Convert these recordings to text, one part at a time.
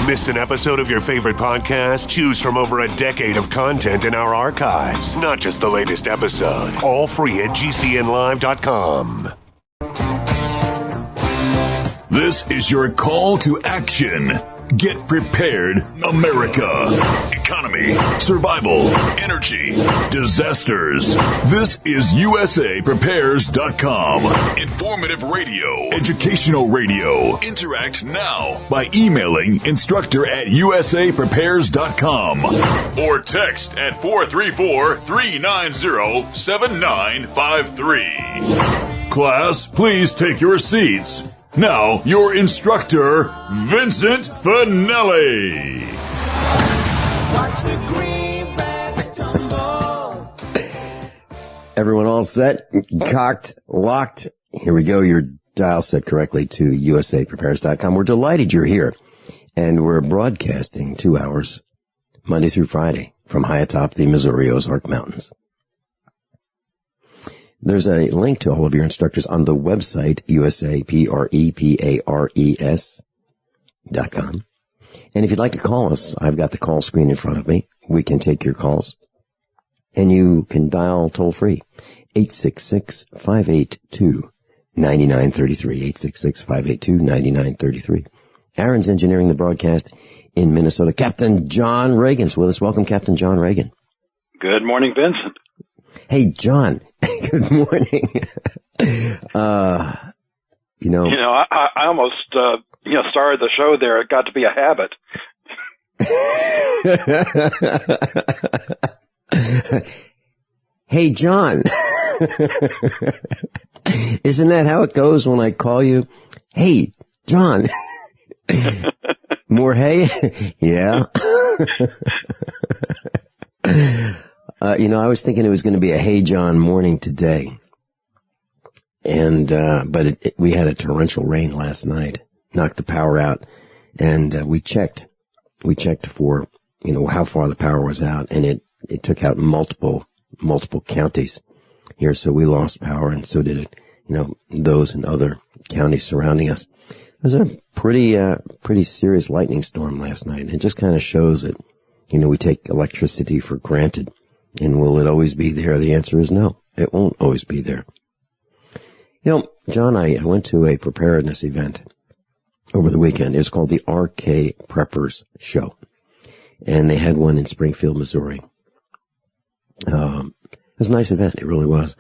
Missed an episode of your favorite podcast? Choose from over a decade of content in our archives. Not just the latest episode. All free at GCNlive.com. This is your call to action. Get prepared, America. Economy, survival, energy, disasters. This is USAPrepares.com. Informative radio, educational radio. Interact now by emailing instructor@USAPrepares.com or text at 434-390-7953. Class, please take your seats. Now, your instructor, Vincent Finelli. Watch the greenbacks tumble. Everyone all set? Cocked? Locked? Here we go. Your dial set correctly to USAPrepares.com. We're delighted you're here. And we're broadcasting 2 hours, Monday through Friday, from high atop the Missouri Ozark Mountains. There's a link to all of your instructors on the website, USAPREPARES.com. And if you'd like to call us, I've got the call screen in front of me. We can take your calls. And you can dial toll-free, 866-582-9933, 866-582-9933. Aaron's engineering the broadcast in Minnesota. Captain John Ragan's with us. Welcome, Captain John Regan. Good morning, Vincent. Hey, John. Good morning. I almost, started the show there. It got to be a habit. Hey, John. Isn't that how it goes when I call you? Hey, John. More hay? Yeah. I was thinking it was going to be a Hey John morning today. And, but we had a torrential rain last night, knocked the power out. And, we checked for, how far the power was out. And it took out multiple counties here. So we lost power, and so did it, those and other counties surrounding us. It was a pretty serious lightning storm last night. And it just kind of shows that, we take electricity for granted. And will it always be there? The answer is no. It won't always be there. John, I went to a preparedness event over the weekend. It was called the RK Preppers Show. And they had one in Springfield, Missouri. It was a nice event. It really was.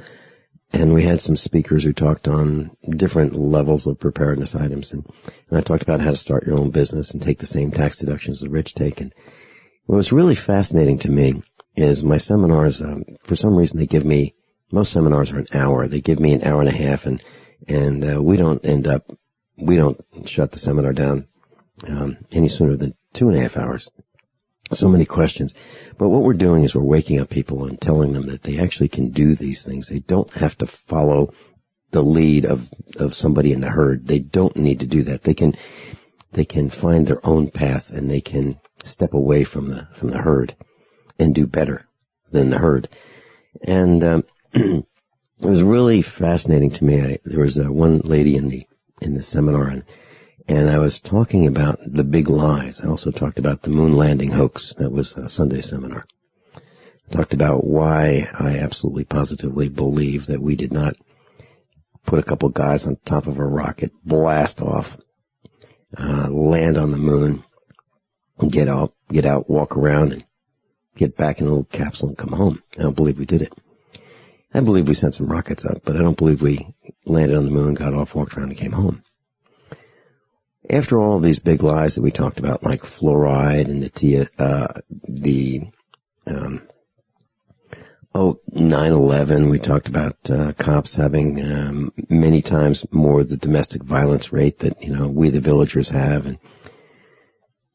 And we had some speakers who talked on different levels of preparedness items. And I talked about how to start your own business and take the same tax deductions the rich take. And what was really fascinating to me is my seminars, for some reason most seminars are an hour. They give me an hour and a half, and we don't shut the seminar down any sooner than 2.5 hours. So many questions. But what we're doing is we're waking up people and telling them that they actually can do these things. They don't have to follow the lead of somebody in the herd. They don't need to do that. They can find their own path, and they can step away from the herd and do better than the herd. And it was really fascinating to me. There was one lady in the seminar, and I was talking about the big lies. I also talked about the moon landing hoax. That was a Sunday seminar. I talked about why I absolutely positively believe that we did not put a couple guys on top of a rocket, blast off, land on the moon, get out, walk around, and get back in a little capsule and come home. I don't believe we did it. I believe we sent some rockets up, but I don't believe we landed on the moon, got off, walked around, and came home. After all of these big lies that we talked about, like fluoride and 9/11, we talked about cops having many times more the domestic violence rate that we the villagers have, and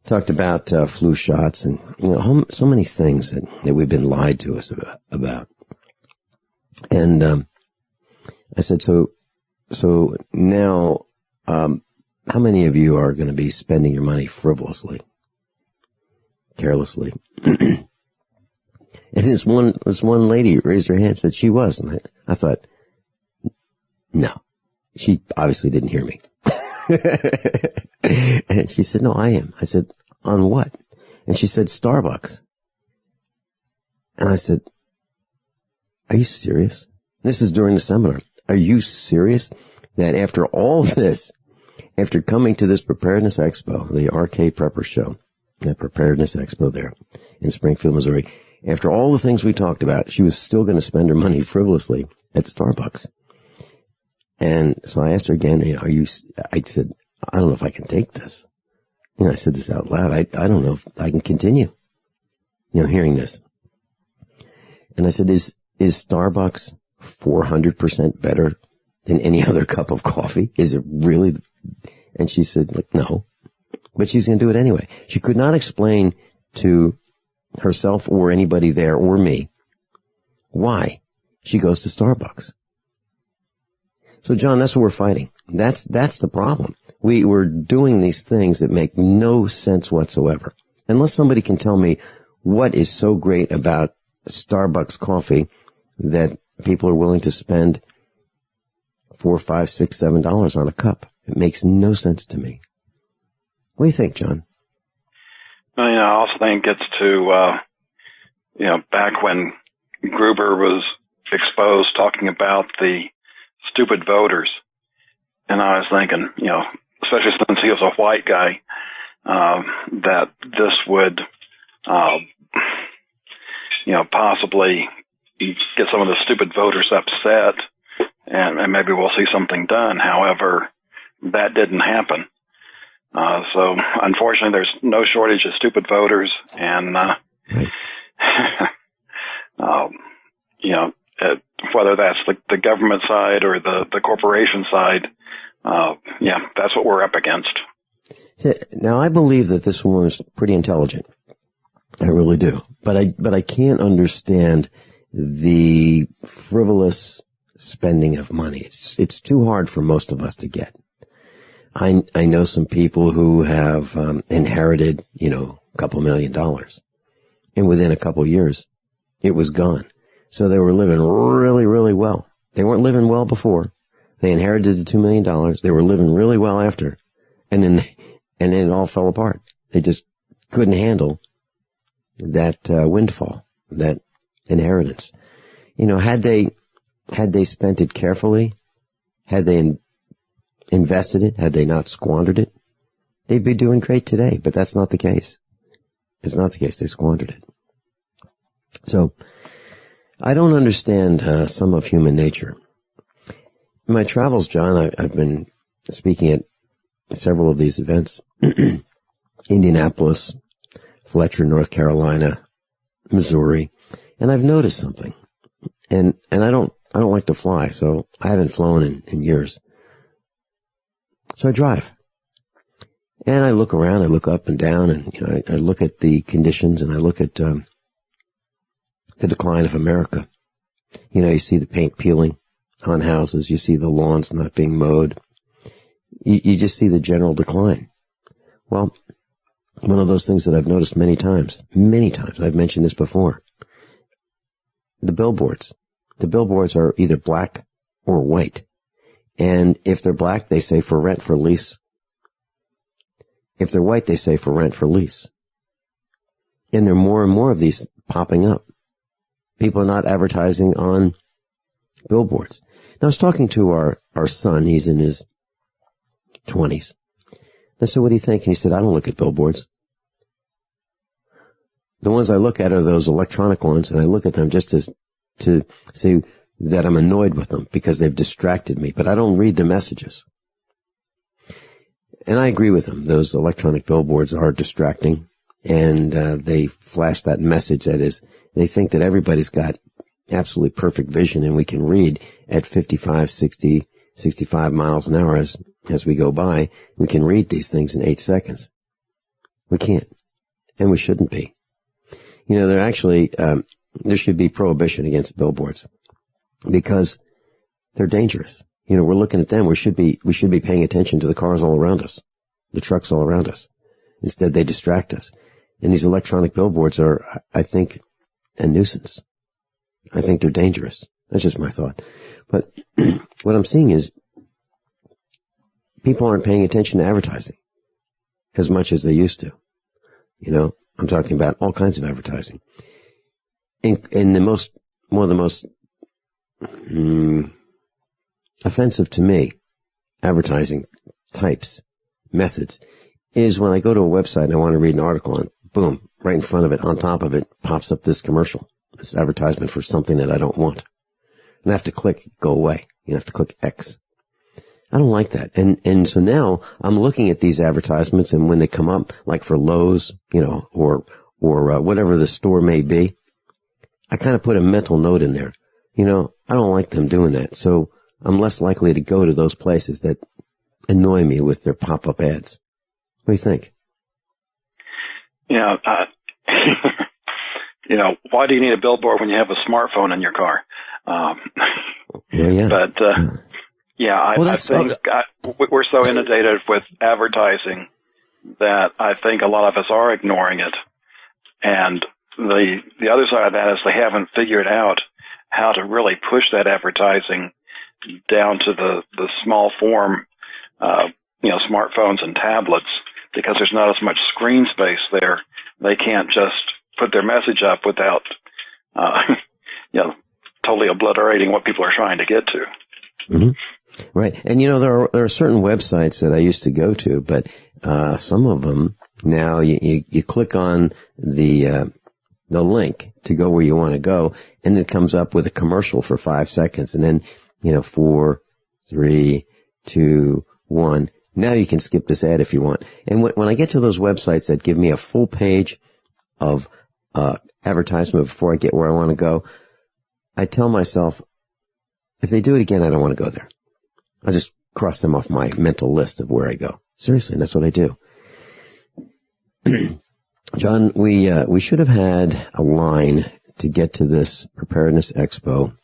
talked about flu shots and so many things that we've been lied to us about. And I said, so now, how many of you are going to be spending your money frivolously, carelessly? And this one lady raised her hand and said she was, and I thought, no, she obviously didn't hear me. And she said, no, I am. I said, on what? And she said, Starbucks. And I said, are you serious? This is during the seminar. Are you serious that after all this, after coming to this Preparedness Expo, the RK Prepper Show, that Preparedness Expo there in Springfield, Missouri, after all the things we talked about, she was still going to spend her money frivolously at Starbucks. And so I asked her again, I said, I don't know if I can take this. I said this out loud. I don't know if I can continue, hearing this. And I said, is Starbucks 400% better than any other cup of coffee? Is it really? And she said, no. But she's going to do it anyway. She could not explain to herself or anybody there or me why she goes to Starbucks. So, John, that's what we're fighting. That's the problem. We're doing these things that make no sense whatsoever. Unless somebody can tell me what is so great about Starbucks coffee that people are willing to spend $4, $5, $6, $7 on a cup. It makes no sense to me. What do you think, John? Well, I also think it's to, back when Gruber was exposed talking about the stupid voters. And I was thinking, especially since he was a white guy, that this would, possibly get some of the stupid voters upset and maybe we'll see something done. However, that didn't happen. So unfortunately, there's no shortage of stupid voters and, whether that's the government side or the corporation side, that's what we're up against. Now, I believe that this woman is pretty intelligent. I really do. But I can't understand the frivolous spending of money. It's too hard for most of us to get. I know some people who have inherited, a couple $1 million. And within a couple years, it was gone. So they were living really, really well. They weren't living well before. They inherited the $2 million. They were living really well after. And then it all fell apart. They just couldn't handle that windfall, that inheritance. Had they spent it carefully, had they invested it, had they not squandered it, they'd be doing great today. But that's not the case. It's not the case. They squandered it. So I don't understand some of human nature. In my travels, John, I've been speaking at several of these events. Indianapolis, Fletcher, North Carolina, Missouri, and I've noticed something. And I don't like to fly, so I haven't flown in years. So I drive. And I look around, I look up and down, and I look at the conditions, and I look at the decline of America. You see the paint peeling on houses, you see the lawns not being mowed. You just see the general decline. Well, one of those things that I've noticed many times, I've mentioned this before, the billboards. The billboards are either black or white. And if they're black, they say for rent, for lease. If they're white, they say for rent, for lease. And there are more and more of these popping up. People are not advertising on billboards. Now, I was talking to our son. He's in his 20s. I said, what do you think? And he said, I don't look at billboards. The ones I look at are those electronic ones, and I look at them just to say that I'm annoyed with them because they've distracted me, but I don't read the messages. And I agree with him. Those electronic billboards are distracting, and they flash that message that is, they think that everybody's got absolutely perfect vision and we can read at 55, 60, 65 miles an hour as we go by. We can read these things in 8 seconds. We can't, and we shouldn't be. They're actually, there should be prohibition against billboards because they're dangerous. We're looking at them. We should be paying attention to the cars all around us, the trucks all around us. Instead, they distract us. And these electronic billboards are, I think, a nuisance. I think they're dangerous. That's just my thought. But what I'm seeing is people aren't paying attention to advertising as much as they used to. I'm talking about all kinds of advertising. And one of the most offensive to me advertising types, methods, is when I go to a website and I want to read an article and boom, right in front of it, on top of it, pops up this commercial, this advertisement for something that I don't want. And I have to click go away. You have to click X. I don't like that. And so now I'm looking at these advertisements, and when they come up, like for Lowe's, or whatever the store may be, I kind of put a mental note in there. I don't like them doing that. So I'm less likely to go to those places that annoy me with their pop-up ads. What do you think? Yeah. Why do you need a billboard when you have a smartphone in your car? Yeah. But, I think we're so inundated with advertising that I think a lot of us are ignoring it. And the other side of that is they haven't figured out how to really push that advertising down to the small form, smartphones and tablets, because there's not as much screen space there. They can't just put their message up without, totally obliterating what people are trying to get to. Mm-hmm. Right. And, there are certain websites that I used to go to, but some of them now you click on the link to go where you want to go, and it comes up with a commercial for 5 seconds, and then 4, 3, 2, 1. Now you can skip this ad if you want. And when I get to those websites that give me a full page of advertisement before I get where I want to go, I tell myself, if they do it again, I don't want to go there. I'll just cross them off my mental list of where I go. Seriously, that's what I do. John, we should have had a line to get to this preparedness expo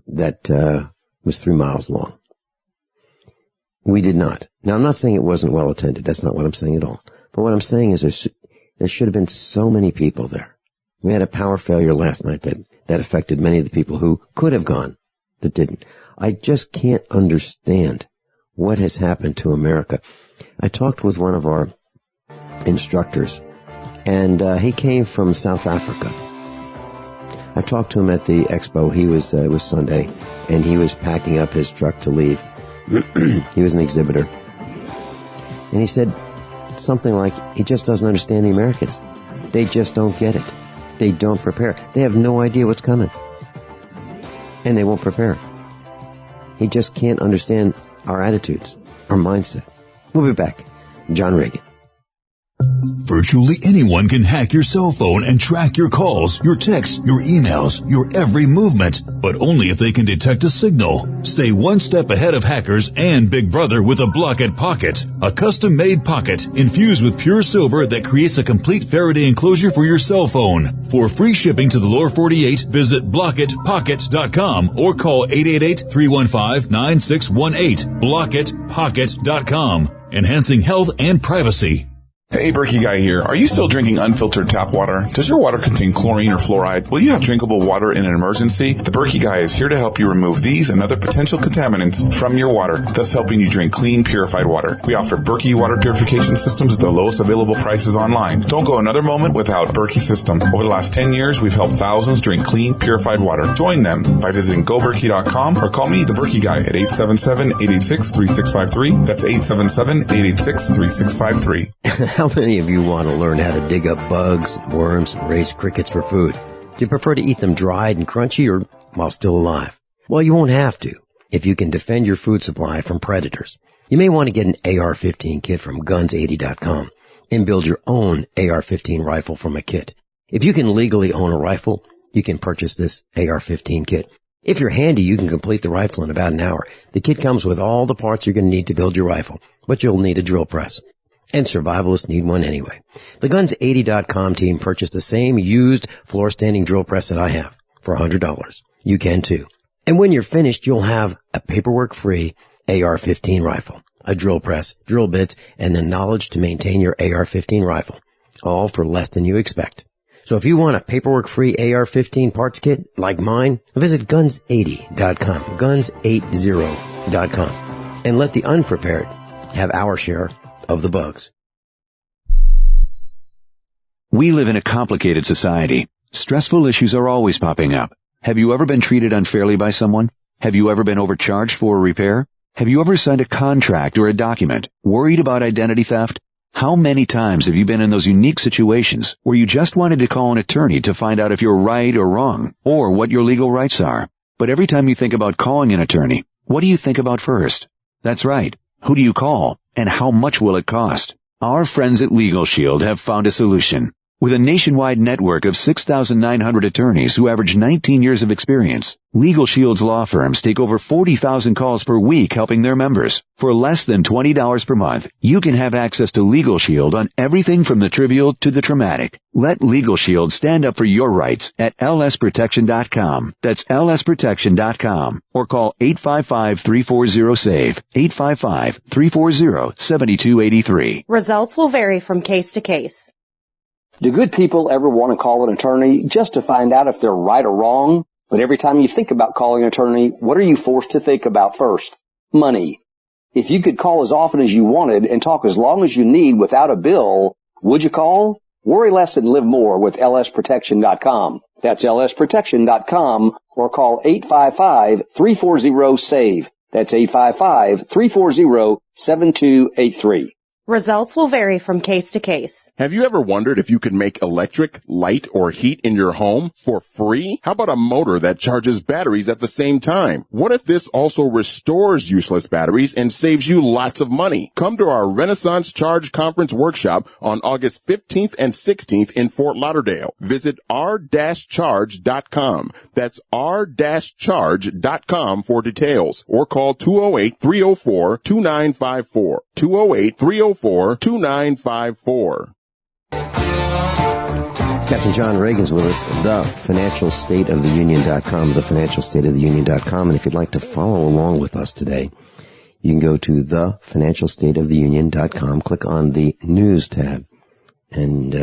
that was 3 miles long. We did not. Now, I'm not saying it wasn't well attended. That's not what I'm saying at all. But what I'm saying is there should have been so many people there. We had a power failure last night that affected many of the people who could have gone that didn't. I just can't understand what has happened to America. I talked with one of our instructors, and he came from South Africa. I talked to him at the expo. It was Sunday, and he was packing up his truck to leave. He was an exhibitor. And he said something like, he just doesn't understand the Americans. They just don't get it. They don't prepare. They have no idea what's coming. And they won't prepare. He just can't understand our attitudes, our mindset. We'll be back. John Regan. Virtually anyone can hack your cell phone and track your calls, your texts, your emails, your every movement, but only if they can detect a signal. Stay one step ahead of hackers and Big Brother with a Block-It Pocket, a custom-made pocket infused with pure silver that creates a complete Faraday enclosure for your cell phone. For free shipping to the lower 48, visit blockitpocket.com or call 888-315-9618. blockitpocket.com, enhancing health and privacy. Hey, Berkey Guy here. Are you still drinking unfiltered tap water? Does your water contain chlorine or fluoride? Will you have drinkable water in an emergency? The Berkey Guy is here to help you remove these and other potential contaminants from your water, thus helping you drink clean, purified water. We offer Berkey water purification systems at the lowest available prices online. Don't go another moment without a Berkey system. Over the last 10 years, we've helped thousands drink clean, purified water. Join them by visiting goberkey.com or call me, the Berkey Guy, at 877-886-3653. That's 877-886-3653. How many of you want to learn how to dig up bugs, worms, and raise crickets for food? Do you prefer to eat them dried and crunchy or while still alive? Well, you won't have to if you can defend your food supply from predators. You may want to get an AR-15 kit from guns80.com and build your own AR-15 rifle from a kit. If you can legally own a rifle, you can purchase this AR-15 kit. If you're handy, you can complete the rifle in about an hour. The kit comes with all the parts you're going to need to build your rifle, but you'll need a drill press. And survivalists need one anyway. The Guns80.com team purchased the same used floor-standing drill press that I have for $100. You can too. And when you're finished, you'll have a paperwork-free AR-15 rifle, a drill press, drill bits, and the knowledge to maintain your AR-15 rifle, all for less than you expect. So if you want a paperwork-free AR-15 parts kit like mine, visit Guns80.com, Guns80.com, and let the unprepared have our share of the bugs. We live in a complicated society. Stressful issues are always popping up. Have you ever been treated unfairly by someone? Have you ever been overcharged for a repair? Have you ever signed a contract or a document worried about identity theft? How many times have you been in those unique situations where you just wanted to call an attorney to find out if you're right or wrong, or what your legal rights are? But every time you think about calling an attorney, what do you think about first? That's right. Who do you call, and how much will it cost? Our friends at Legal Shield have found a solution. With a nationwide network of 6,900 attorneys who average 19 years of experience, Legal Shield's law firms take over 40,000 calls per week helping their members. For less than $20 per month, you can have access to Legal Shield on everything from the trivial to the traumatic. Let Legal Shield stand up for your rights at lsprotection.com. That's lsprotection.com. Or call 855-340-SAVE, 855-340-7283. Results will vary from case to case. Do good people ever want to call an attorney just to find out if they're right or wrong? But every time you think about calling an attorney, what are you forced to think about first? Money. If you could call as often as you wanted and talk as long as you need without a bill, would you call? Worry less and live more with lsprotection.com. That's lsprotection.com, or call 855-340-SAVE. That's 855-340-7283. Results will vary from case to case. Have you ever wondered if you could make electric, light, or heat in your home for free? How about a motor that charges batteries at the same time? What if this also restores useless batteries and saves you lots of money? Come to our Renaissance Charge Conference workshop on August 15th and 16th in Fort Lauderdale. Visit r-charge.com. That's r-charge.com for details, or call 208-304-2954. 208-304-2954. Captain John Regan's with us, thefinancialstateoftheunion.com, thefinancialstateoftheunion.com. And if you'd like to follow along with us today, you can go to thefinancialstateoftheunion.com, click on the News tab, and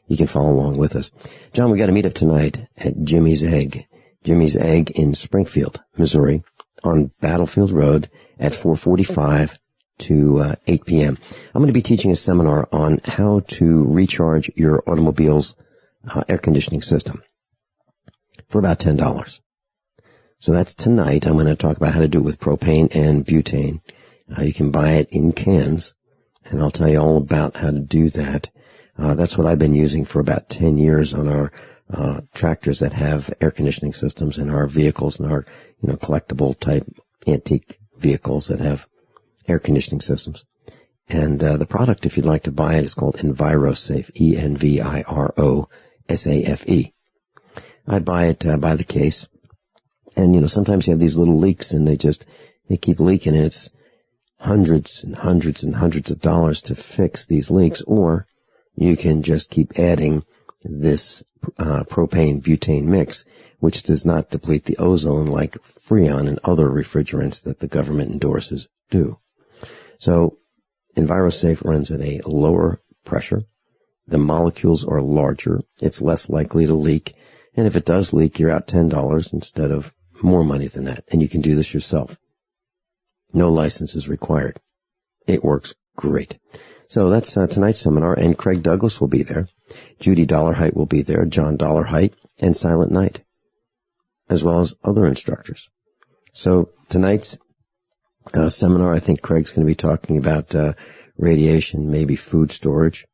you can follow along with us. John, we got to meet up tonight at Jimmy's Egg in Springfield, Missouri, on Battlefield Road at 4:45 to 8 p.m. I'm going to be teaching a seminar on how to recharge your automobile's air conditioning system for about $10. So that's tonight. I'm going to talk about how to do it with propane and butane. You can buy it in cans, and I'll tell you all about how to do that. That's what I've been using for about 10 years on our tractors that have air conditioning systems, in our vehicles, and our collectible type antique vehicles that have air conditioning systems. And the product, if you'd like to buy it, is called EnviroSafe, ENVIROSAFE. I buy it by the case. And, sometimes you have these little leaks, and they keep leaking, and it's hundreds and hundreds and hundreds of dollars to fix these leaks. Or you can just keep adding this propane-butane mix, which does not deplete the ozone like Freon and other refrigerants that the government endorses do. So EnviroSafe runs at a lower pressure. The molecules are larger. It's less likely to leak. And if it does leak, you're out $10 instead of more money than that. And you can do this yourself. No license is required. It works great. So that's tonight's seminar, and Craig Douglas will be there. Judy Dollarheight will be there, John Dollarheight, and Silent Night, as well as other instructors. So tonight's seminar, I think Craig's going to be talking about radiation, maybe food storage,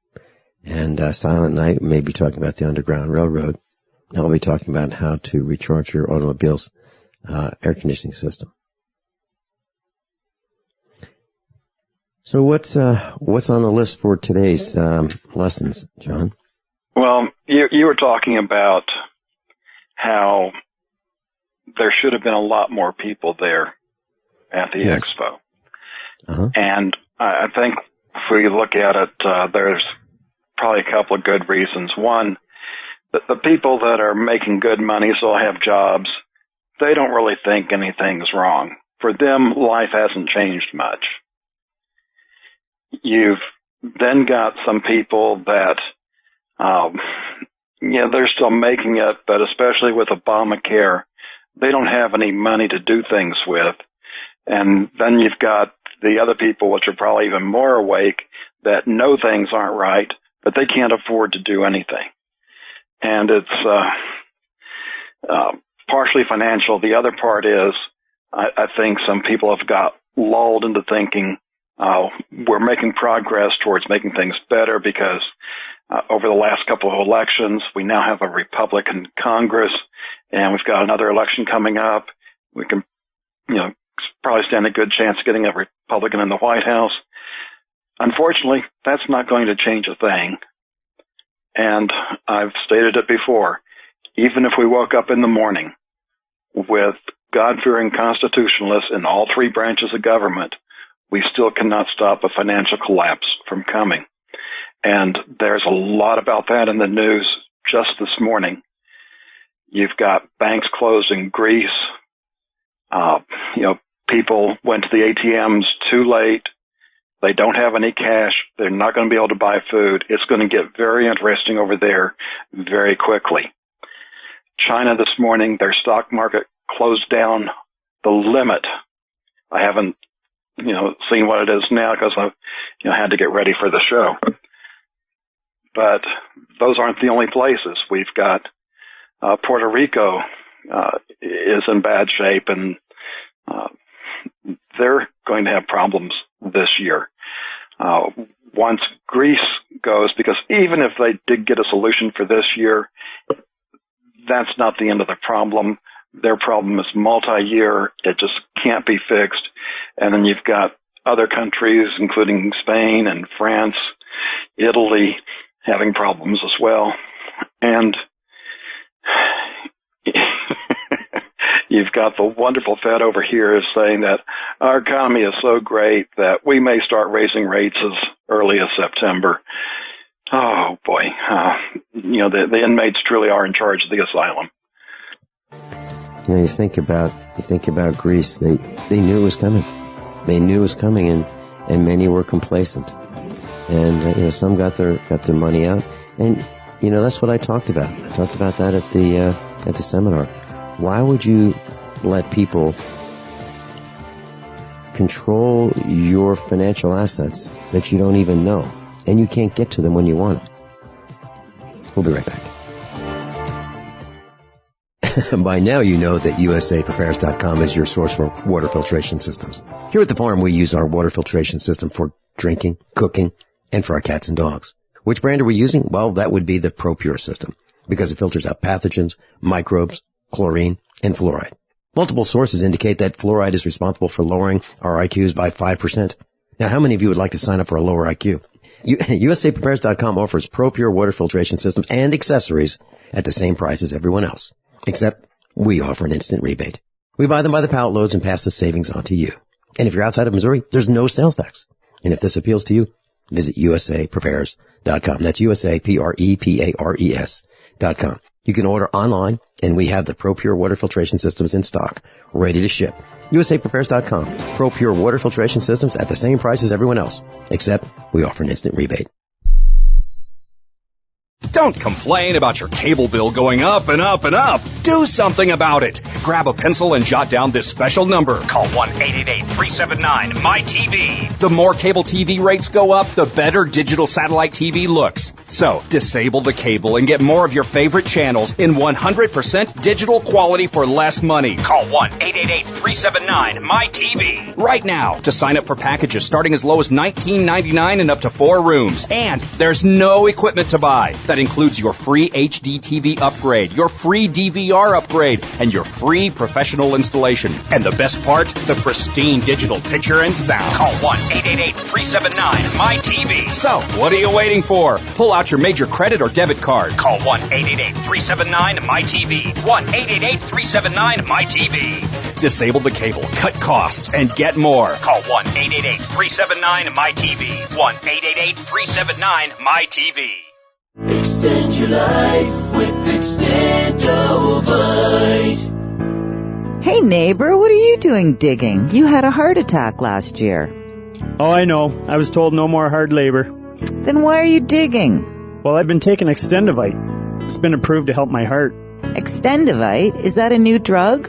and Silent Night may be talking about the Underground Railroad. I'll be talking about how to recharge your automobile's air conditioning system. So what's on the list for today's lessons, John? Well, you were talking about how there should have been a lot more people there at the expo. Uh-huh. And I think if we look at it, there's probably a couple of good reasons. One, the people that are making good money, still have jobs, they don't really think anything's wrong. For them, life hasn't changed much. You've then got some people that, they're still making it, but especially with Obamacare, they don't have any money to do things with. And then you've got the other people, which are probably even more awake, that know things aren't right, but they can't afford to do anything. And it's partially financial. The other part is I think some people have got lulled into thinking we're making progress towards making things better because over the last couple of elections, we now have a Republican Congress, and we've got another election coming up. We can, probably stand a good chance of getting a Republican in the White House. Unfortunately, that's not going to change a thing. And I've stated it before. Even if we woke up in the morning with God-fearing constitutionalists in all three branches of government, we still cannot stop a financial collapse from coming. And there's a lot about that in the news just this morning. You've got banks closed in Greece. People went to the ATMs too late. They don't have any cash. They're not going to be able to buy food. It's going to get very interesting over there very quickly. China this morning, their stock market closed down the limit. I haven't, seen what it is now because I, had to get ready for the show. But those aren't the only places. We've got Puerto Rico is in bad shape, and they're going to have problems this year. Once Greece goes, because even if they did get a solution for this year, that's not the end of the problem. Their problem is multi-year. It just can't be fixed. And then you've got other countries, including Spain and France, Italy, having problems as well. And you've got the wonderful Fed over here is saying that our economy is so great that we may start raising rates as early as September. Oh boy, the inmates truly are in charge of the asylum. You think about Greece. They knew it was coming. They knew it was coming, and many were complacent. And some got their money out, and that's what I talked about. I talked about that at the seminar. Why would you let people control your financial assets that you don't even know, and you can't get to them when you want it? We'll be right back. By now you know that USAPrepares.com is your source for water filtration systems. Here at the farm we use our water filtration system for drinking, cooking, and for our cats and dogs. Which brand are we using? Well, that would be the ProPure system, because it filters out pathogens, microbes, chlorine, and fluoride. Multiple sources indicate that fluoride is responsible for lowering our IQs by 5%. Now, how many of you would like to sign up for a lower IQ? USAPrepares.com offers ProPure water filtration systems and accessories at the same price as everyone else, except we offer an instant rebate. We buy them by the pallet loads and pass the savings on to you. And if you're outside of Missouri, there's no sales tax. And if this appeals to you, visit USAPrepares.com. That's USAPrepares.com. You can order online, and we have the ProPure water filtration systems in stock, ready to ship. USAPrepares.com. ProPure water filtration systems at the same price as everyone else, except we offer an instant rebate. Don't complain about your cable bill going up and up and up. Do something about it. Grab a pencil and jot down this special number. Call 1-888-379-MY-TV. The more cable TV rates go up, the better digital satellite TV looks. So, disable the cable and get more of your favorite channels in 100% digital quality for less money. Call 1-888-379-MY-TV right now to sign up for packages starting as low as $19.99 and up to 4 rooms. And there's no equipment to buy. That includes your free HD TV upgrade, your free DVR upgrade, and your free professional installation. And the best part, the pristine digital picture and sound. Call 1-888-379-MY-TV. So, what are you waiting for? Pull out your major credit or debit card. Call 1-888-379-MY-TV. 1-888-379-MY-TV. Disable the cable, cut costs, and get more. Call 1-888-379-MY-TV. 1-888-379-MY-TV. Extend your life with Extendovite. Hey neighbor, what are you doing digging? You had a heart attack last year. Oh, I know. I was told no more hard labor. Then why are you digging? Well, I've been taking Extendovite. It's been approved to help my heart. Extendovite? Is that a new drug?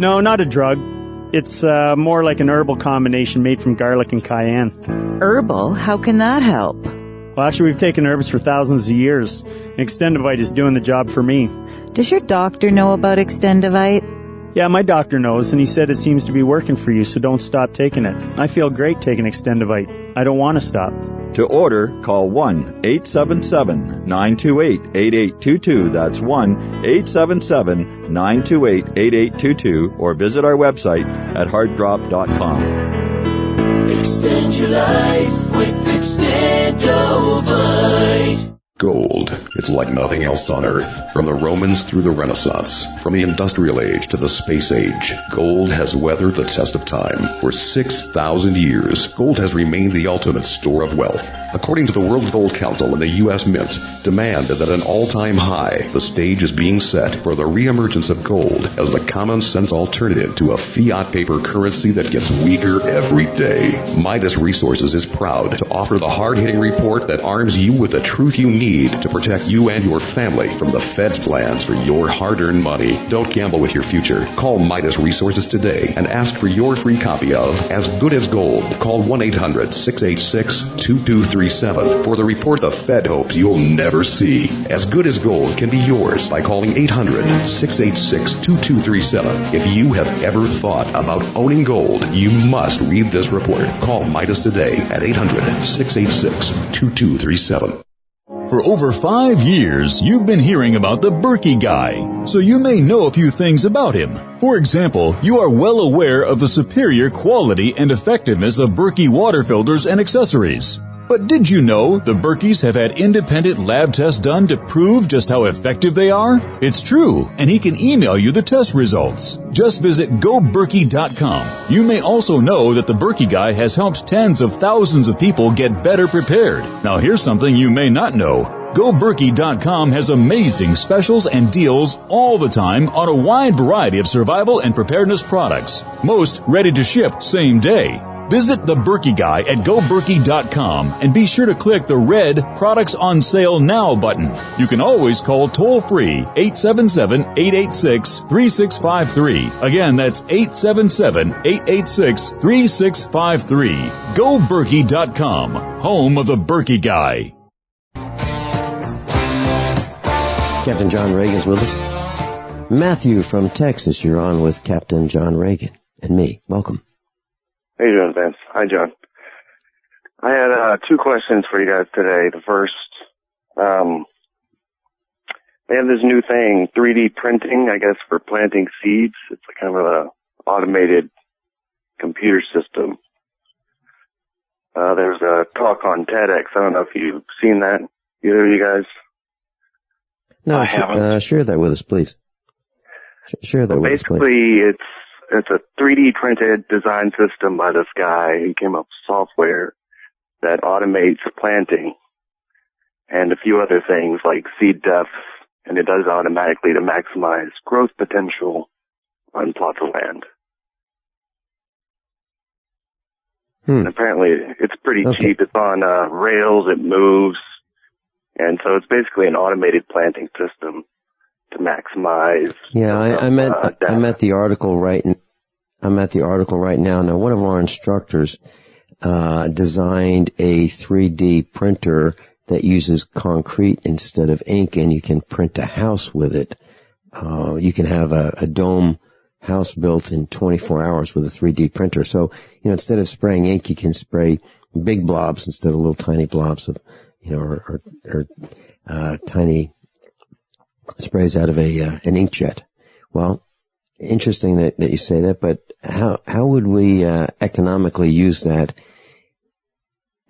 No, not a drug. It's more like an herbal combination made from garlic and cayenne. Herbal? How can that help? Well, actually, we've taken herbs for thousands of years. Extendivite is doing the job for me. Does your doctor know about Extendivite? Yeah, my doctor knows, and he said it seems to be working for you, so don't stop taking it. I feel great taking Extendivite. I don't want to stop. To order, call 1-877-928-8822. That's 1-877-928-8822, or visit our website at heartdrop.com. Extend your life with Extendovite. Gold. It's like nothing else on Earth. From the Romans through the Renaissance, from the Industrial Age to the Space Age, gold has weathered the test of time. For 6,000 years, gold has remained the ultimate store of wealth. According to the World Gold Council and the U.S. Mint, demand is at an all-time high. The stage is being set for the reemergence of gold as the common-sense alternative to a fiat paper currency that gets weaker every day. Midas Resources is proud to offer the hard-hitting report that arms you with the truth you need to protect you and your family from the Fed's plans for your hard-earned money. Don't gamble with your future. Call Midas Resources today and ask for your free copy of As Good as Gold. Call 1-800-686-2237 for the report the Fed hopes you'll never see. As Good as Gold can be yours by calling 800-686-2237. If you have ever thought about owning gold, you must read this report. Call Midas today at 800-686-2237. For over 5 years, you've been hearing about the Berkey guy, so you may know a few things about him. For example, you are well aware of the superior quality and effectiveness of Berkey water filters and accessories. But did you know the Berkeys have had independent lab tests done to prove just how effective they are? It's true, and he can email you the test results. Just visit goberkey.com. You may also know that the Berkey guy has helped tens of thousands of people get better prepared. Now here's something you may not know. GoBerkey.com has amazing specials and deals all the time on a wide variety of survival and preparedness products. Most ready to ship same day. Visit the Berkey Guy at GoBerkey.com and be sure to click the red Products on Sale Now button. You can always call toll-free 877-886-3653. Again, that's 877-886-3653. GoBerkey.com, home of the Berkey Guy. Captain John Regan's with us. Matthew from Texas, you're on with Captain John Regan and me. Welcome. How you doing, Vince? Hi, John. I had 2 questions for you guys today. The first, they have this new thing, 3D printing, I guess, for planting seeds. It's a kind of an automated computer system. There's a talk on TEDx. I don't know if you've seen that, either of you guys. No, share that with us, please. Share that with us, please. Basically, it's a 3D printed design system by this guy. He came up with software that automates planting and a few other things like seed depth, and it does it automatically to maximize growth potential on plots of land. And apparently it's pretty cheap. It's on rails, it moves, and so it's basically an automated planting system to maximize. Yeah, I'm at the article right. I'm at the article right now. Now, one of our instructors designed a 3D printer that uses concrete instead of ink, and you can print a house with it. You can have a dome house built in 24 hours with a 3D printer. So, instead of spraying ink, you can spray big blobs instead of little tiny blobs of, or tiny sprays out of an inkjet. Well, interesting that you say that, but how would we economically use that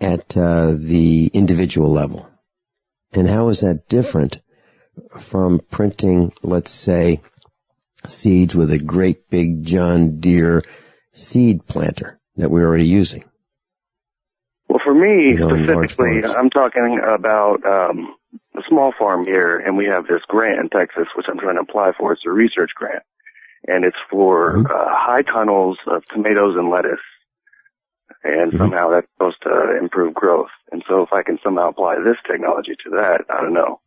at the individual level? And how is that different from printing, let's say, seeds with a great big John Deere seed planter that we're already using? Well, for me, specifically, I'm talking about a small farm here, and we have this grant in Texas, which I'm trying to apply for. It's a research grant, and it's for high tunnels of tomatoes and lettuce, and somehow that's supposed to improve growth. And so if I can somehow apply this technology to that, I don't know.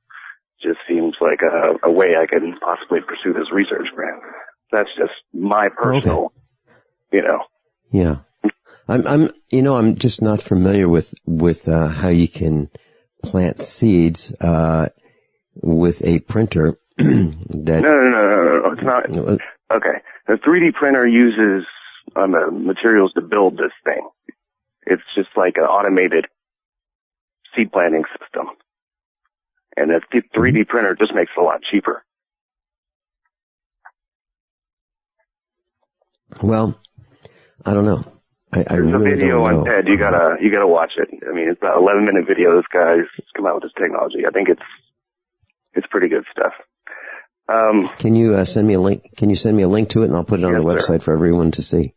Just seems like a way I can possibly pursue this research grant. That's just my personal, Yeah. I'm just not familiar with how you can plant seeds with a printer that... No. It's not. Okay. The 3D printer uses materials to build this thing. It's just like an automated seed planting system. And the 3D printer just makes it a lot cheaper. Well, I don't know. There's really a video don't know. on TED. You gotta watch it. I mean, it's about an 11-minute video. This guy's come out with this technology. I think it's pretty good stuff. Can you send me a link? Can you send me a link to it, and I'll put it on the website for everyone to see?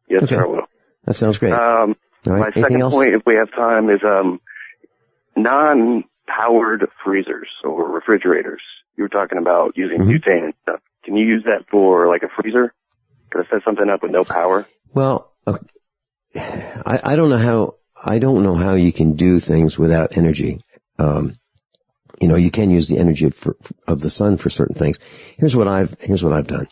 Yes, okay. sir, I will. That sounds great. All right. My second point, if we have time, is non-powered freezers or refrigerators. You were talking about using butane and stuff. Can you use that for like a freezer? Can I set something up with no power? Well, I don't know how you can do things without energy. You can use the energy of the sun for certain things. Here's what I've done.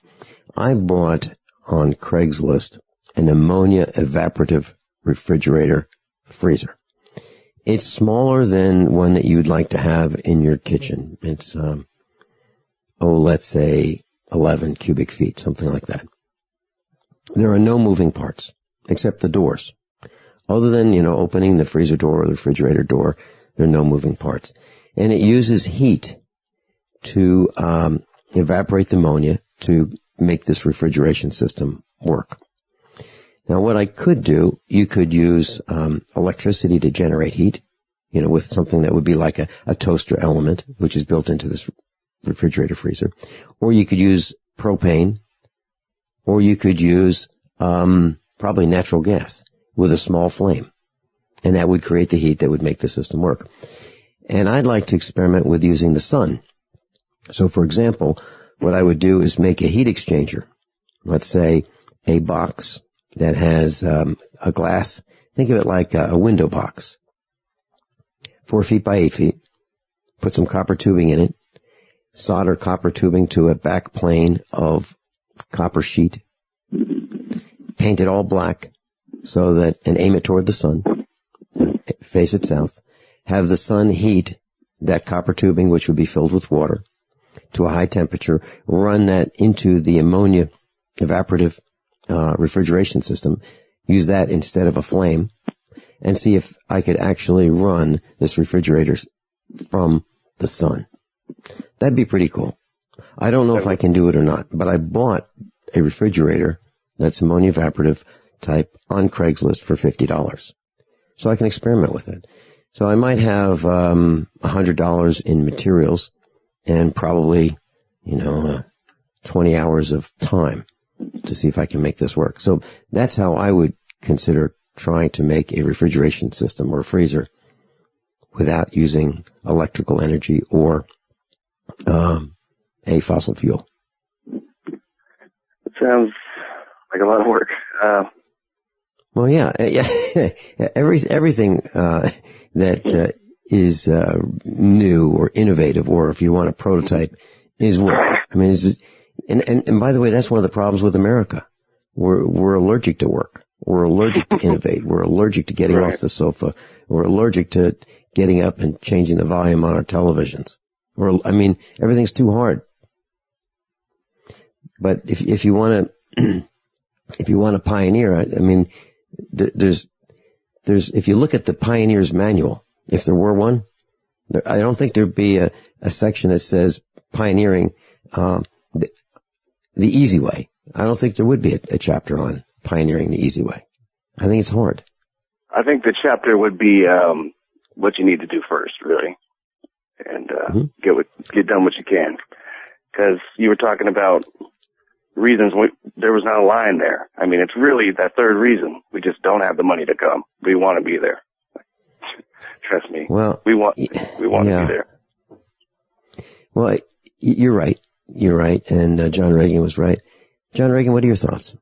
I bought on Craigslist an ammonia evaporative refrigerator freezer. It's smaller than one that you'd like to have in your kitchen. It's, let's say 11 cubic feet, something like that. There are no moving parts except the doors. Other than, opening the freezer door or the refrigerator door, there are no moving parts. And it uses heat to evaporate the ammonia to make this refrigeration system work. Now, what I could do, you could use electricity to generate heat, with something that would be like a toaster element, which is built into this refrigerator freezer. Or you could use propane, or you could use probably natural gas with a small flame. And that would create the heat that would make the system work. And I'd like to experiment with using the sun. So, for example, what I would do is make a heat exchanger. Let's say a box that has a glass. Think of it like a window box. 4 feet by 8 feet. Put some copper tubing in it. Solder copper tubing to a back plane of copper sheet. Paint it all black and aim it toward the sun. Face it south. Have the sun heat that copper tubing, which would be filled with water, to a high temperature. Run that into the ammonia evaporative refrigeration system. Use that instead of a flame, and see if I could actually run this refrigerator from the sun. That'd be pretty cool. I don't know if I can do it or not, but I bought a refrigerator that's ammonia evaporative type on Craigslist for $50. So I can experiment with it. So I might have $100 in materials and probably, 20 hours of time to see if I can make this work. So that's how I would consider trying to make a refrigeration system or a freezer without using electrical energy or a fossil fuel. It sounds like a lot of work. Well, yeah. Everything that is new or innovative, or if you want a prototype, is work. I mean, and by the way, that's one of the problems with America. We're allergic to work. We're allergic to innovate. We're allergic to getting off the sofa. We're allergic to getting up and changing the volume on our televisions. Everything's too hard. But if you want to pioneer, there's if you look at the pioneer's manual, if there were one, I don't think there'd be a section that says pioneering the easy way. I don't think there would be a chapter on pioneering the easy way. I think it's hard. I think the chapter would be what you need to do first, really, and get done what you can. Because you were talking about reasons there was not a line there. I mean, it's really that third reason. We just don't have the money to come. We want to be there. Trust me. Well, we want to be there. Well, you're right. You're right. And John Regan was right. John Regan, what are your thoughts?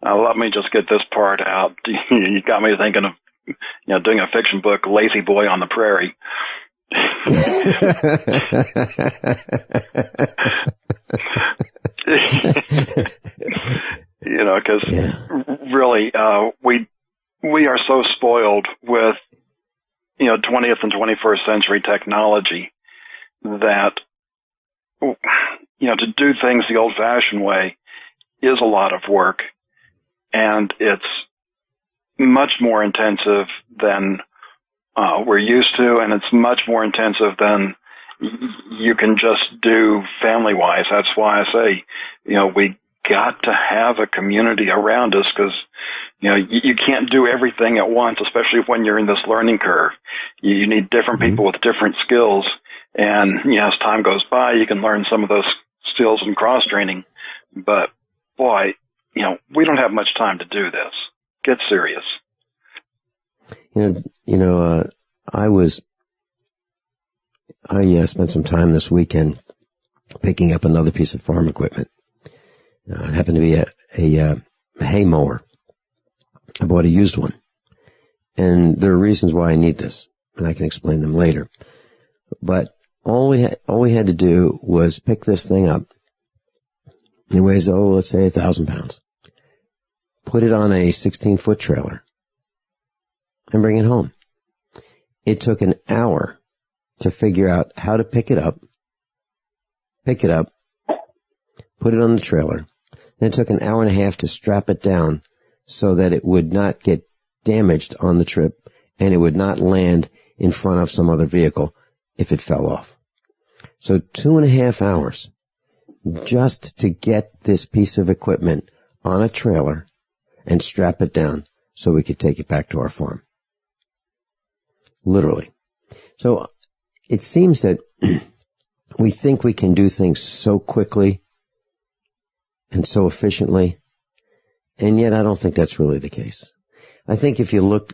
Let me just get this part out. You got me thinking of, doing a fiction book, Lazy Boy on the Prairie. Because really, we are so spoiled with 20th and 21st century technology that, to do things the old-fashioned way is a lot of work, and it's much more intensive than we're used to, and it's much more intensive than you can just do family-wise. That's why I say, we got to have a community around us, because you can't do everything at once, especially when you're in this learning curve. You need different people with different skills, and as time goes by, you can learn some of those skills in cross-training. But boy, we don't have much time to do this. Get serious. I spent some time this weekend picking up another piece of farm equipment. It happened to be a hay mower. I bought a used one. And there are reasons why I need this, and I can explain them later. But all we had to do was pick this thing up. It weighs, let's say 1,000 pounds. Put it on a 16-foot trailer and bring it home. It took an hour to figure out how to pick it up, put it on the trailer. Then it took an hour and a half to strap it down so that it would not get damaged on the trip and it would not land in front of some other vehicle if it fell off. So 2.5 hours just to get this piece of equipment on a trailer and strap it down so we could take it back to our farm. Literally. So it seems that we think we can do things so quickly and so efficiently, and yet I don't think that's really the case. I think if you look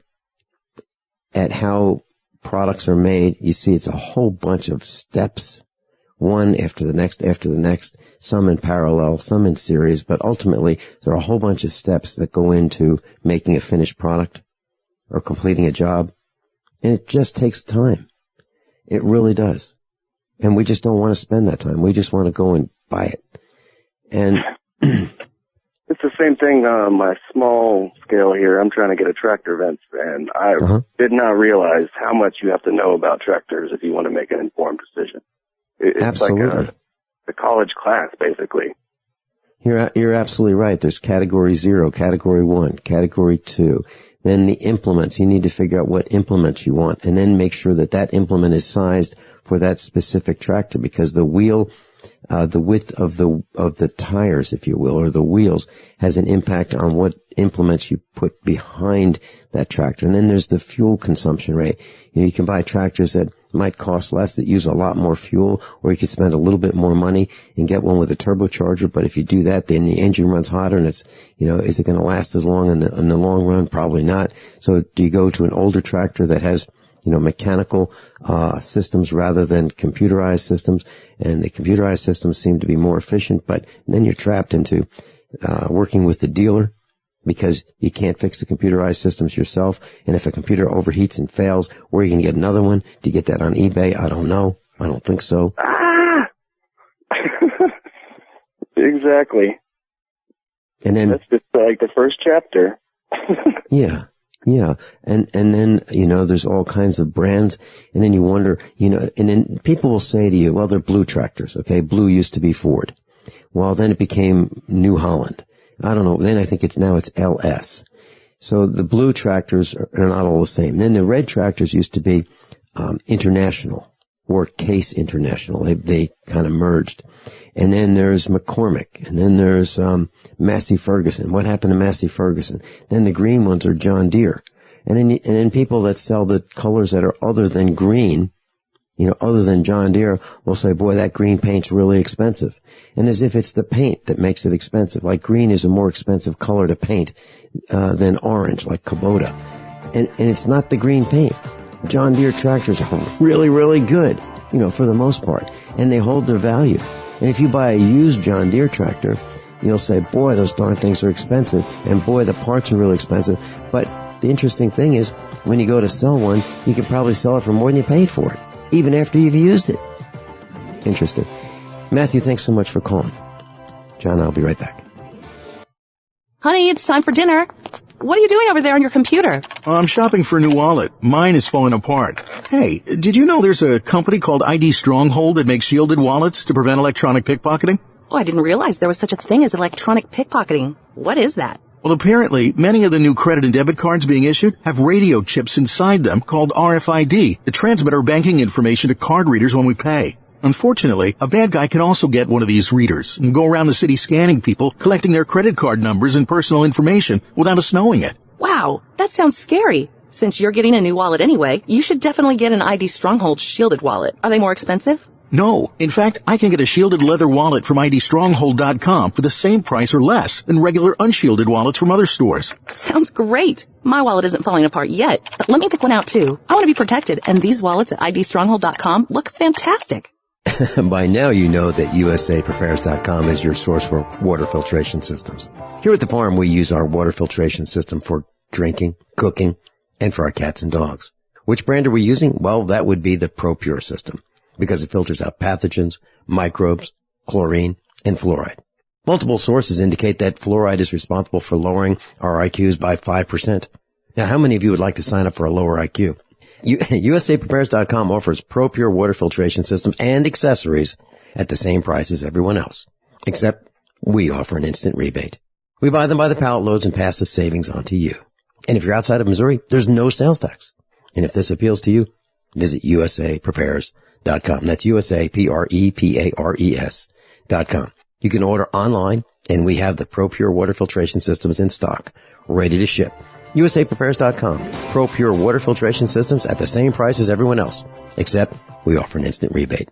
at how products are made, you see it's a whole bunch of steps, one after the next, some in parallel, some in series, but ultimately there are a whole bunch of steps that go into making a finished product or completing a job, and it just takes time. It really does. And we just don't want to spend that time. We just want to go and buy it. And it's the same thing on my small scale here. I'm trying to get a tractor, Vince, and I did not realize how much you have to know about tractors if you want to make an informed decision. It's absolutely. Like a college class, basically. You're absolutely right. There's category 0, category 1, category 2. Then the implements. You need to figure out what implements you want, and then make sure that that implement is sized for that specific tractor, because the wheel, the width of the tires, if you will, or the wheels, has an impact on what implements you put behind that tractor. And then there's the fuel consumption rate. You can buy tractors that might cost less, that use a lot more fuel, or you could spend a little bit more money and get one with a turbocharger. But if you do that, then the engine runs hotter, and it's, is it going to last as long in the long run? Probably not. So do you go to an older tractor that has, mechanical systems rather than computerized systems? And the computerized systems seem to be more efficient, but then you're trapped into working with the dealer, because you can't fix the computerized systems yourself. And if a computer overheats and fails, where are you going to get another one? Do you get that on eBay? I don't know. I don't think so. Exactly. And then that's just like the first chapter. Yeah. And then, there's all kinds of brands, and then you wonder, and then people will say to you, well, they're Blue tractors, okay? Blue used to be Ford. Well, then it became New Holland. I don't know. Then I think it's LS. So the blue tractors are not all the same. Then the red tractors used to be International or Case International. They kind of merged. And then there's McCormick. And then there's Massey Ferguson. What happened to Massey Ferguson? Then the green ones are John Deere. And then people that sell the colors that are other than green, other than John Deere, will say, boy, that green paint's really expensive. And as if it's the paint that makes it expensive. Like green is a more expensive color to paint than orange, like Kubota. And it's not the green paint. John Deere tractors are really, really good, for the most part. And they hold their value. And if you buy a used John Deere tractor, you'll say, boy, those darn things are expensive. And boy, the parts are really expensive. But the interesting thing is, when you go to sell one, you can probably sell it for more than you paid for it, even after you've used it. Interesting. Matthew, thanks so much for calling. John, I'll be right back. Honey, it's time for dinner. what are you doing over there on your computer? I'm shopping for a new wallet. Mine is falling apart. Hey, did you know there's a company called ID Stronghold that makes shielded wallets to prevent electronic pickpocketing? Oh, I didn't realize there was such a thing as electronic pickpocketing. What is that? Well, apparently, many of the new credit and debit cards being issued have radio chips inside them called RFID that transmit our banking information to card readers when we pay. Unfortunately, a bad guy can also get one of these readers and go around the city scanning people, collecting their credit card numbers and personal information without us knowing it. Wow, that sounds scary. Since you're getting a new wallet anyway, you should definitely get an ID Stronghold shielded wallet. Are they more expensive? No. In fact, I can get a shielded leather wallet from IDStronghold.com for the same price or less than regular unshielded wallets from other stores. Sounds great. My wallet isn't falling apart yet, but let me pick one out too. I want to be protected, and these wallets at IDStronghold.com look fantastic. By now you know that USAPrepares.com is your source for water filtration systems. Here at the farm, we use our water filtration system for drinking, cooking, and for our cats and dogs. Which brand are we using? Well, that would be the ProPure system, because it filters out pathogens, microbes, chlorine, and fluoride. Multiple sources indicate that fluoride is responsible for lowering our IQs by 5%. Now, how many of you would like to sign up for a lower IQ? USAPrepares.com offers ProPure water filtration systems and accessories at the same price as everyone else, except we offer an instant rebate. We buy them by the pallet loads and pass the savings on to you. And if you're outside of Missouri, there's no sales tax. And if this appeals to you, visit USAPrepares.com. That's USAPrepares.com. You can order online, and we have the ProPure water filtration systems in stock, ready to ship. USAPrepares.com. ProPure water filtration systems at the same price as everyone else, except we offer an instant rebate.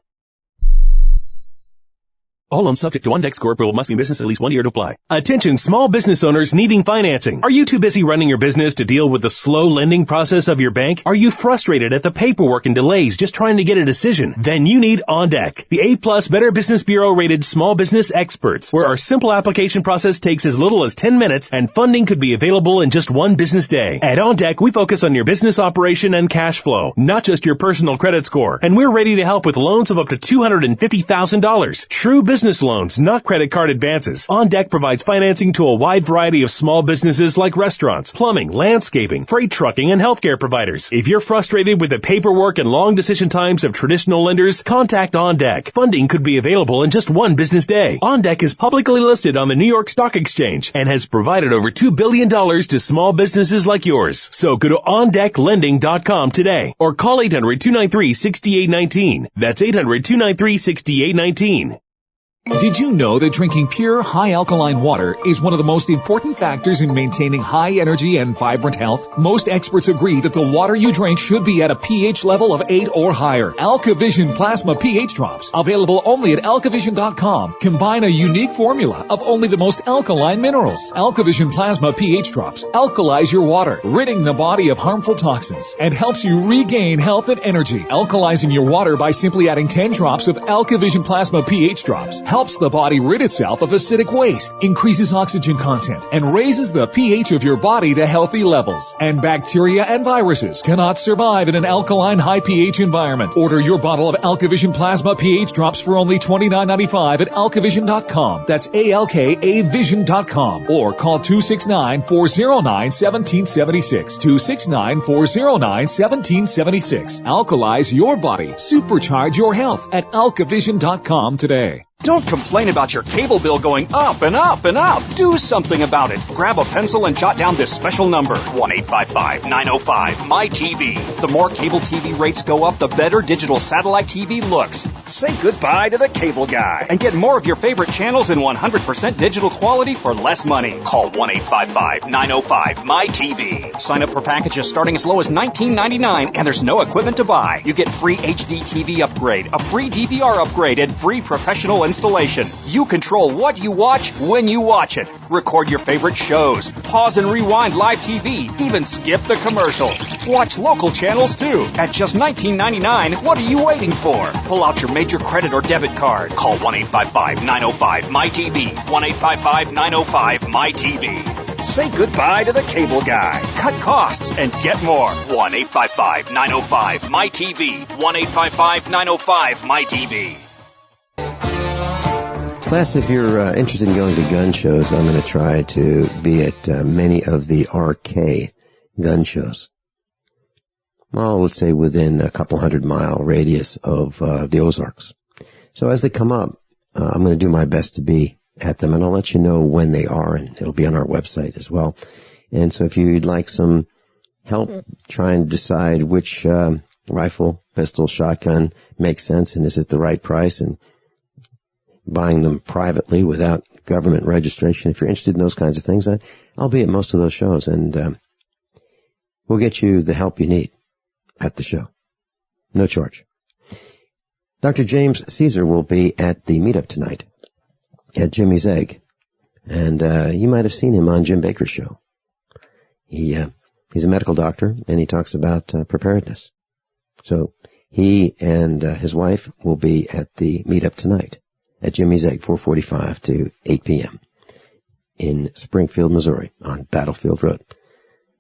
All loans subject to OnDeck score approval, must be in business at least 1 year to apply. Attention small business owners needing financing. Are you too busy running your business to deal with the slow lending process of your bank? Are you frustrated at the paperwork and delays just trying to get a decision? Then you need OnDeck, the A+ Better Business Bureau rated small business experts, where our simple application process takes as little as 10 minutes and funding could be available in just 1 business day. At OnDeck, we focus on your business operation and cash flow, not just your personal credit score. And we're ready to help with loans of up to $250,000. True business loans, not credit card advances. OnDeck provides financing to a wide variety of small businesses like restaurants, plumbing, landscaping, freight trucking, and healthcare providers. If you're frustrated with the paperwork and long decision times of traditional lenders, contact OnDeck. Funding could be available in just 1 business day. OnDeck is publicly listed on the New York Stock Exchange and has provided over $2 billion to small businesses like yours. So go to OnDeckLending.com today or call 800-293-6819. That's 800-293-6819. Did you know that drinking pure, high-alkaline water is one of the most important factors in maintaining high energy and vibrant health? Most experts agree that the water you drink should be at a pH level of 8 or higher. AlkaVision Plasma pH Drops, available only at alkavision.com, combine a unique formula of only the most alkaline minerals. AlkaVision Plasma pH Drops alkalize your water, ridding the body of harmful toxins, and helps you regain health and energy. Alkalizing your water by simply adding 10 drops of AlkaVision Plasma pH Drops helps the body rid itself of acidic waste, increases oxygen content, and raises the pH of your body to healthy levels. And bacteria and viruses cannot survive in an alkaline high pH environment. Order your bottle of AlkaVision Plasma pH Drops for only $29.95 at alkavision.com. That's ALKAvision.com. Or call 269-409-1776. 269-409-1776. Alkalize your body. Supercharge your health at alkavision.com today. Don't complain about your cable bill going up and up and up. Do something about it. Grab a pencil and jot down this special number, 1-855-905-MY-TV. The more cable TV rates go up, the better digital satellite TV looks. Say goodbye to the cable guy and get more of your favorite channels in 100% digital quality for less money. Call 1-855-905-MY-TV. Sign up for packages starting as low as $19.99, and there's no equipment to buy. You get free HD TV upgrade, a free DVR upgrade, and free professional installation. You control what you watch when you watch it. Record your favorite shows, pause and rewind live TV, even skip the commercials. Watch local channels too. At just $19.99, what are you waiting for? Pull out your major credit or debit card. Call 1-855-905-MY-TV. 1-855-905-MY-TV. Say goodbye to the cable guy. Cut costs and get more. 1-855-905-MY-TV. 1-855-905-MY-TV. Class, if you're interested in going to gun shows, I'm going to try to be at many of the RK gun shows. Well, let's say within a couple 100-mile radius of the Ozarks. So as they come up, I'm going to do my best to be at them, and I'll let you know when they are, and it'll be on our website as well. And so if you'd like some help trying to decide which rifle, pistol, shotgun makes sense, and is it the right price, and buying them privately without government registration, if you're interested in those kinds of things, I'll be at most of those shows, and we'll get you the help you need at the show. No charge. Dr. James Caesar will be at the meetup tonight at Jimmy's Egg, and you might have seen him on Jim Baker's show. He's a medical doctor, and he talks about preparedness. So he and his wife will be at the meetup tonight at Jimmy's Egg, 4:45 to 8 p.m. in Springfield, Missouri, on Battlefield Road.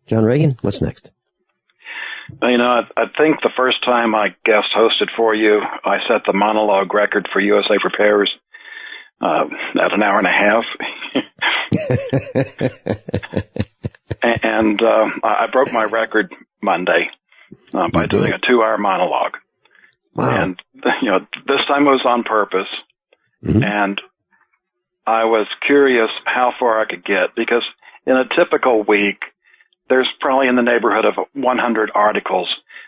John Regan, what's next? I think the first time I guest hosted for you, I set the monologue record for USA Preparers at an hour and a half. And I broke my record Monday by doing a 2-hour monologue. Wow. And, this time it was on purpose. Mm-hmm. And I was curious how far I could get, because in a typical week, there's probably in the neighborhood of 100 articles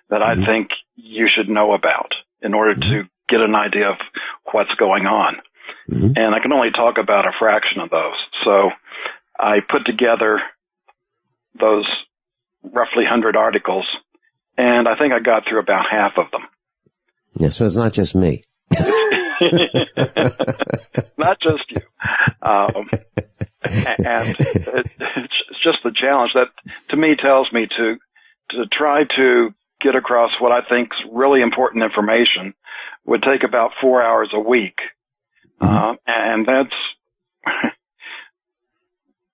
that I think you should know about in order to get an idea of what's going on. Mm-hmm. And I can only talk about a fraction of those. So I put together those roughly 100 articles, and I think I got through about half of them. Yeah, so it's not just me. Not just you. And it's just the challenge that, to me, tells me to try to get across what I think is really important information would take about 4 hours a week. And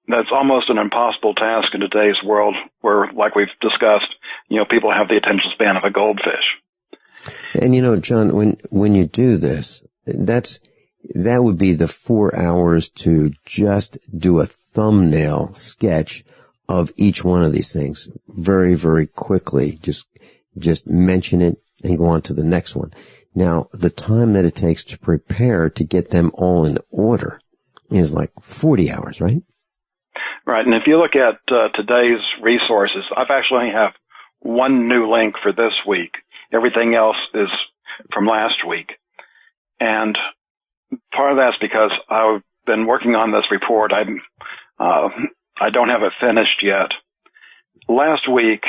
that's almost an impossible task in today's world where, like we've discussed, people have the attention span of a goldfish. And John, when you do this, that would be the 4 hours to just do a thumbnail sketch of each one of these things very, very quickly. Just mention it and go on to the next one. Now, the time that it takes to prepare to get them all in order is like 40 hours, right? Right. And if you look at today's resources, I've actually only have one new link for this week. Everything else is from last week. And part of that's because I've been working on this report. I don't have it finished yet. Last week,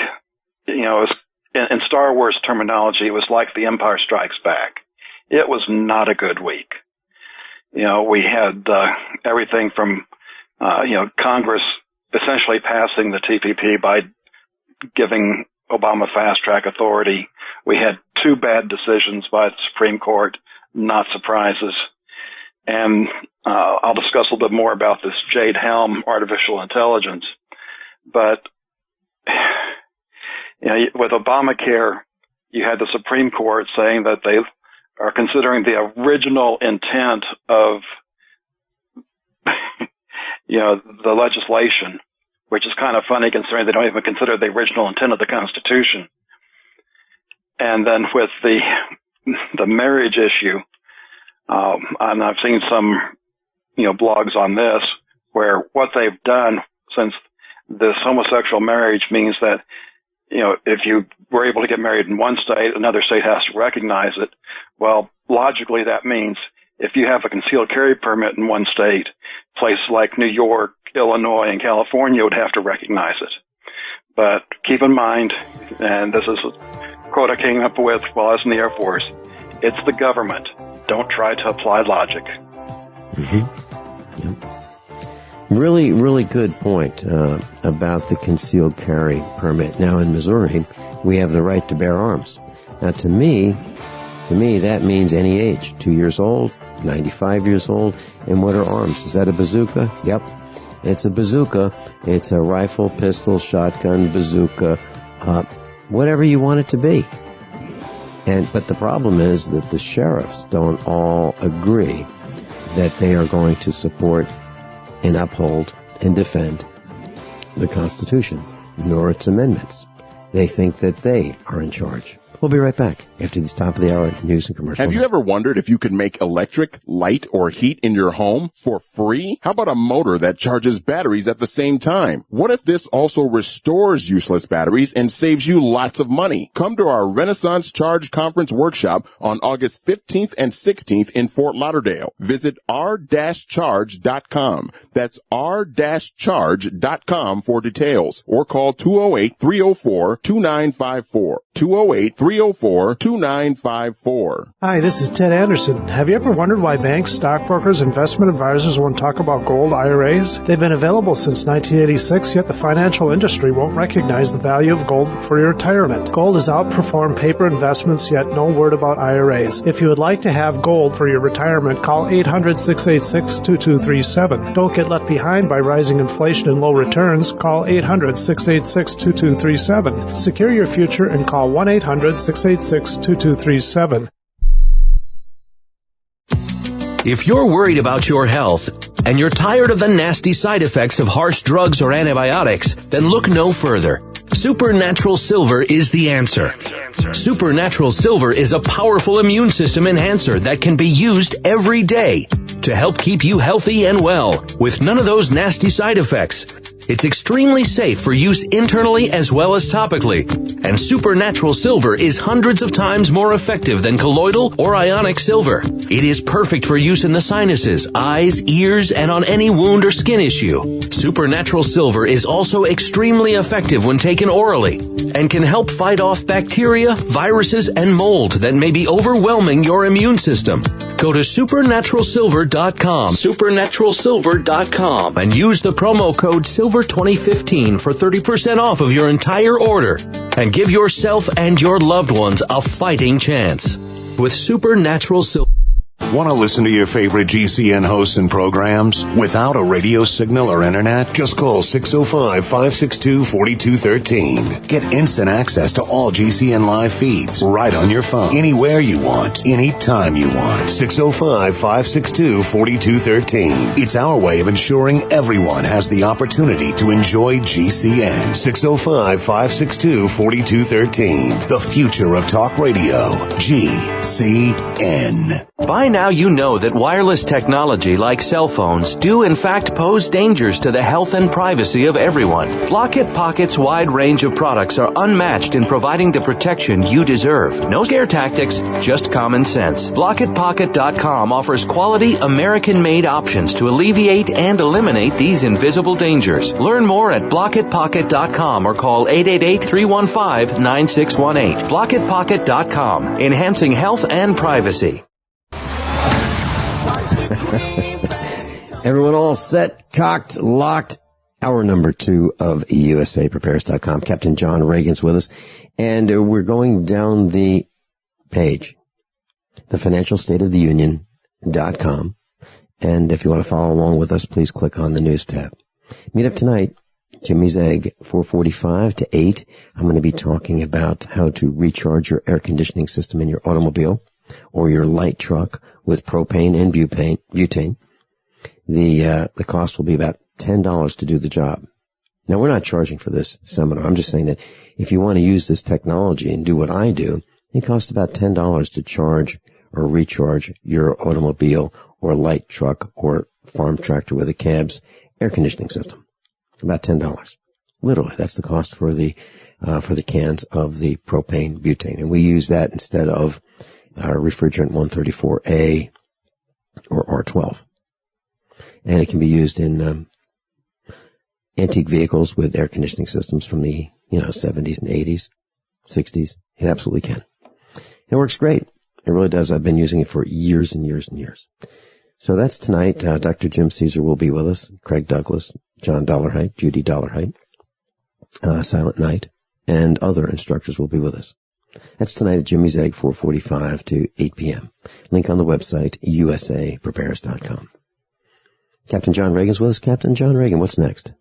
in Star Wars terminology, it was like The Empire Strikes Back. It was not a good week. We had everything from, Congress essentially passing the TPP by giving Obama fast-track authority. We had 2 bad decisions by the Supreme Court, not surprises. And I'll discuss a little bit more about this Jade Helm artificial intelligence. But with Obamacare, you had the Supreme Court saying that they are considering the original intent of the legislation, which is kind of funny considering they don't even consider the original intent of the Constitution. And then with the marriage issue, and I've seen some, blogs on this, where what they've done, since this homosexual marriage means that, if you were able to get married in one state, another state has to recognize it. Well, logically, that means if you have a concealed carry permit in one state, places like New York, Illinois, and California would have to recognize it. But keep in mind, and this is a quote I came up with while I was in the Air Force, it's the government. Don't try to apply logic. Mm-hmm. Yep. Really, really good point about the concealed carry permit. Now, in Missouri, we have the right to bear arms. Now, to me, that means any age. 2 years old, 95 years old. And what are arms? Is that a bazooka? Yep. It's a bazooka. It's a rifle, pistol, shotgun, bazooka, whatever you want it to be. But the problem is that the sheriffs don't all agree that they are going to support and uphold and defend the Constitution, nor its amendments. They think that they are in charge. We'll be right back after this top of the hour news and commercial. Have you ever wondered if you could make electric, light, or heat in your home for free? How about a motor that charges batteries at the same time? What if this also restores useless batteries and saves you lots of money? Come to our Renaissance Charge Conference workshop on August 15th and 16th in Fort Lauderdale. Visit r-charge.com. That's r-charge.com for details, or call 208-304-2954. 208-304-2954. Hi, this is Ted Anderson. Have you ever wondered why banks, stockbrokers, investment advisors won't talk about gold IRAs? They've been available since 1986, yet the financial industry won't recognize the value of gold for your retirement. Gold has outperformed paper investments, yet no word about IRAs. If you would like to have gold for your retirement, call 800-686-2237. Don't get left behind by rising inflation and low returns. Call 800-686-2237. Secure your future and call 1-800-686-2237. If you're worried about your health and you're tired of the nasty side effects of harsh drugs or antibiotics, then look no further. Supernatural Silver is the answer. Supernatural Silver is a powerful immune system enhancer that can be used every day to help keep you healthy and well with none of those nasty side effects. It's extremely safe for use internally as well as topically, and Supernatural Silver is hundreds of times more effective than colloidal or ionic silver. It is perfect for use in the sinuses, eyes, ears, and on any wound or skin issue. Supernatural Silver is also extremely effective when taken orally and can help fight off bacteria, viruses, and mold that may be overwhelming your immune system. Go to supernaturalsilver.com, supernaturalsilver.com, and use the promo code SILVER2015 for 30% off of your entire order, and give yourself and your loved ones a fighting chance with Supernatural Silver. Want to listen to your favorite GCN hosts and programs without a radio signal or internet? Just call 605-562-4213. Get instant access to all GCN live feeds right on your phone, anywhere you want, anytime you want. 605-562-4213. It's our way of ensuring everyone has the opportunity to enjoy GCN. 605-562-4213. The future of talk radio. GCN. By now you know that wireless technology like cell phones do in fact pose dangers to the health and privacy of everyone. Blockit Pocket's wide range of products are unmatched in providing the protection you deserve. No scare tactics, just common sense. BlockitPocket.com offers quality American-made options to alleviate and eliminate these invisible dangers. Learn more at BlockitPocket.com or call 888-315-9618. BlockitPocket.com, enhancing health and privacy. Everyone all set, cocked, locked. Hour number 2 of USAPrepares.com. Captain John Regan's with us, and we're going down the page, the Financial State of the Union.com. And if you want to follow along with us, please click on the news tab. Meet up tonight, Jimmy's Egg, 4:45 to 8. I'm going to be talking about how to recharge your air conditioning system in your automobile or your light truck with propane and butane. The cost will be about $10 to do the job. Now, we're not charging for this seminar. I'm just saying that if you want to use this technology and do what I do, it costs about $10 to charge or recharge your automobile or light truck or farm tractor with a cab's air conditioning system. About $10. Literally, that's the cost for the cans of the propane butane. And we use that instead of refrigerant 134A or R12. And it can be used in antique vehicles with air conditioning systems from the 70s and 80s, 60s. It absolutely can. It works great. It really does. I've been using it for years and years and years. So that's tonight. Dr. Jim Caesar will be with us. Craig Douglas, John Dollarhide, Judy Dollarhide, Silent Night, and other instructors will be with us. That's tonight at Jimmy's Egg, 4:45 to 8 p.m. Link on the website, usaprepares.com. Captain John Regan's with us. Captain John Regan, what's next?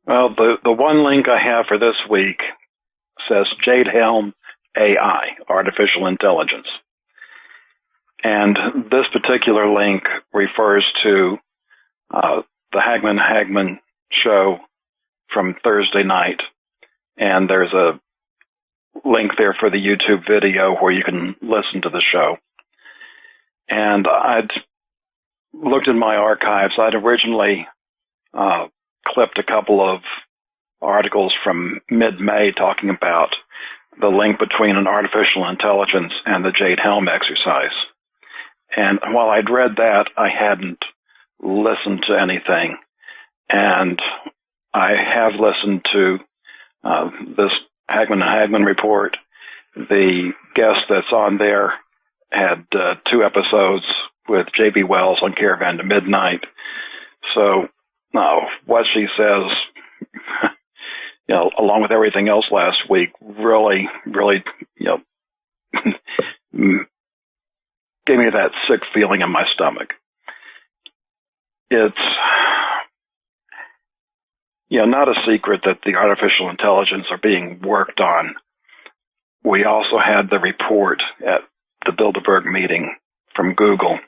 Well, the one link I have for this week says Jade Helm AI, Artificial Intelligence. And this particular link refers to the Hagman show from Thursday night. And there's a link there for the YouTube video where you can listen to the show. And I'd looked in my archives. I'd originally clipped a couple of articles from mid-May talking about the link between an artificial intelligence and the Jade Helm exercise. And while I'd read that, I hadn't listened to anything. And I have listened to this Hagman report. The guest that's on there had 2 episodes with J.B. Wells on Caravan to Midnight. So what she says, along with everything else last week, really, gave me that sick feeling in my stomach. It's, not a secret that the artificial intelligence are being worked on. We also had the report at the Bilderberg meeting from Google.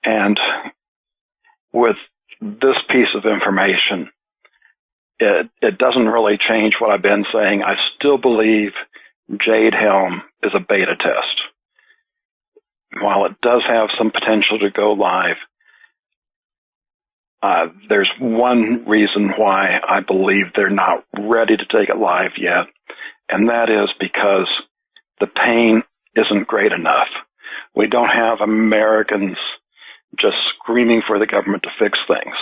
And with this piece of information, it doesn't really change what I've been saying. I still believe Jade Helm is a beta test. While it does have some potential to go live, there's one reason why I believe they're not ready to take it live yet, and that is because the pain isn't great enough. We don't have Americans just screaming for the government to fix things.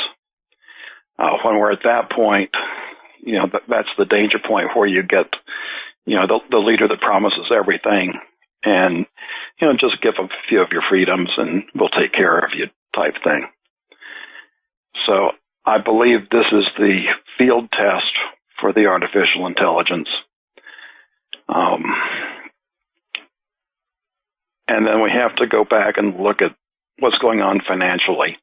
When we're at that point, that's the danger point where you get, the leader that promises everything and, just give a few of your freedoms and we'll take care of you type thing. So I believe this is the field test for the artificial intelligence. And then we have to go back and look at what's going on financially.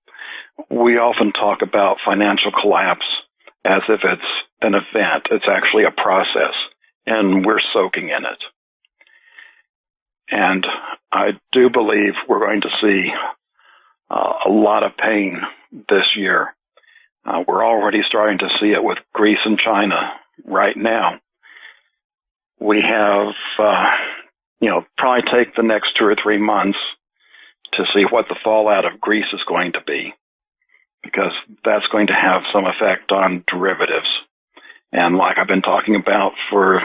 We often talk about financial collapse as if it's an event. It's actually a process, and we're soaking in it. And I do believe we're going to see a lot of pain this year. We're already starting to see it with Greece and China right now. We have, probably take the next 2 or 3 months to see what the fallout of Greece is going to be, because that's going to have some effect on derivatives. And like I've been talking about for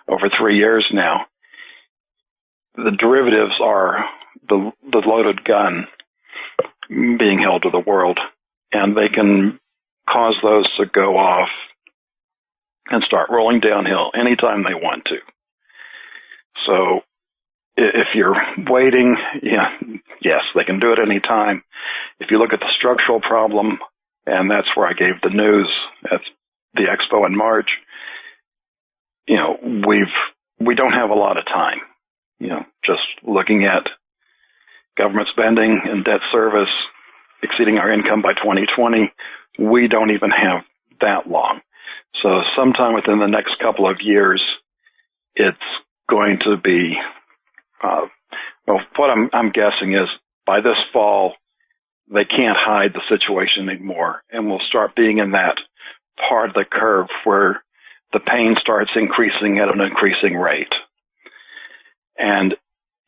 over 3 years now, the derivatives are the loaded gun being held to the world, and they can cause those to go off and start rolling downhill anytime they want to. So if you're waiting, yes, they can do it anytime. If you look at the structural problem, and that's where I gave the news at the expo in March, we don't have a lot of time. Just looking at government spending and debt service exceeding our income by 2020, we don't even have that long. So sometime within the next couple of years, it's going to be, what I'm guessing is by this fall, they can't hide the situation anymore, and we'll start being in that part of the curve where the pain starts increasing at an increasing rate. And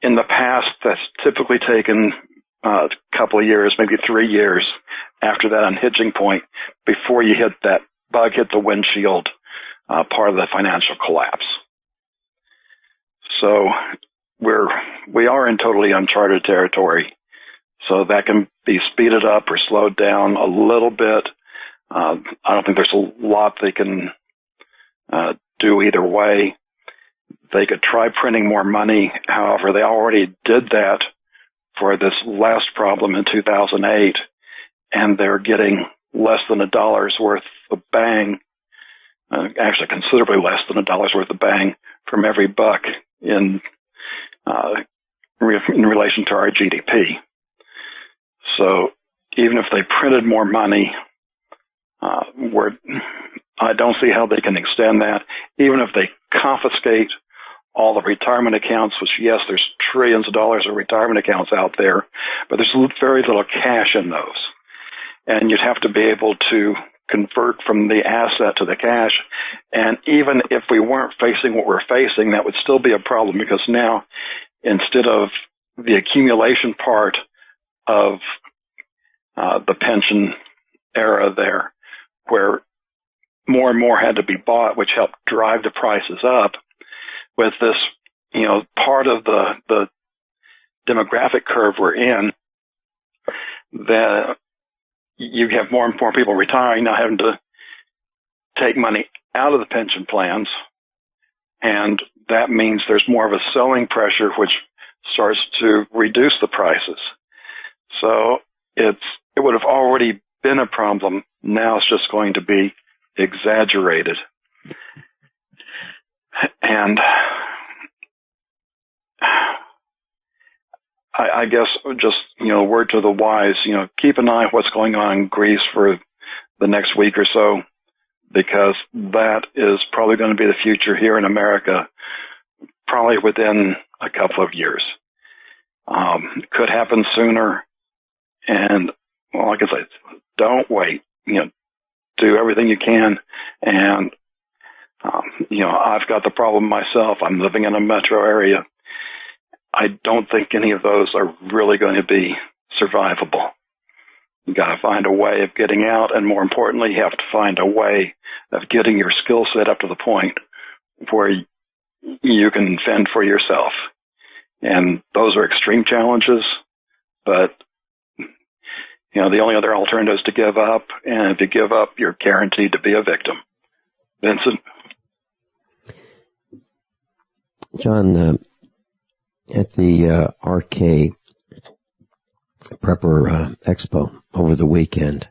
in the past, that's typically taken a couple of years, maybe 3 years after that unhinging point before you hit that bug hit the windshield part of the financial collapse. So we are in totally uncharted territory. So that can be speeded up or slowed down a little bit. I don't think there's a lot they can do either way. They could try printing more money. However, they already did that for this last problem in 2008, and they're getting less than $1 worth of bang, actually considerably less than $1 worth of bang from every buck in relation to our GDP. So even if they printed more money, I don't see how they can extend that. Even if they confiscate all the retirement accounts, which, yes, there's trillions of dollars of retirement accounts out there, but there's very little cash in those. And you'd have to be able to convert from the asset to the cash. And even if we weren't facing what we're facing, that would still be a problem, because now, instead of the accumulation part of the pension era there, where more and more had to be bought, which helped drive the prices up, with this, part of the demographic curve we're in, that you have more and more people retiring, now having to take money out of the pension plans, and that means there's more of a selling pressure, which starts to reduce the prices. So it would have already been a problem. Now it's just going to be exaggerated. And I guess just, word to the wise, keep an eye on what's going on in Greece for the next week or so, because that is probably going to be the future here in America, probably within a couple of years. Could happen sooner. And, like I said, don't wait. Do everything you can. And, I've got the problem myself. I'm living in a metro area. I don't think any of those are really going to be survivable. You got to find a way of getting out, and more importantly, you have to find a way of getting your skill set up to the point where you can fend for yourself. And those are extreme challenges, but the only other alternative is to give up, and if you give up, you're guaranteed to be a victim. Vincent? John, at the RK Prepper Expo over the weekend,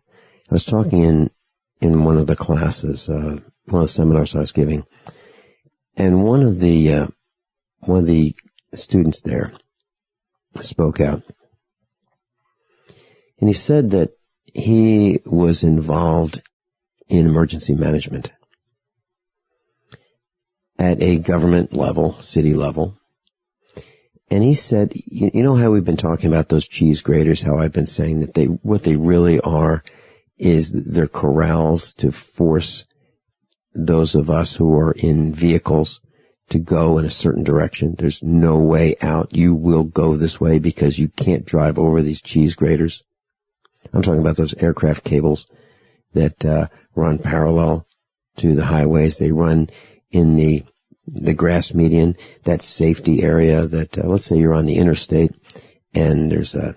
I was talking in one of the classes, one of the seminars I was giving, and one of the students there spoke out, and he said that he was involved in emergency management at a government level, city level. And he said, you know how we've been talking about those cheese graters, how I've been saying that what they really are is they're corrals to force those of us who are in vehicles to go in a certain direction. There's no way out. You will go this way because you can't drive over these cheese graters. I'm talking about those aircraft cables that run parallel to the highways. They run in the grass median, that safety area that, let's say you're on the interstate and there's a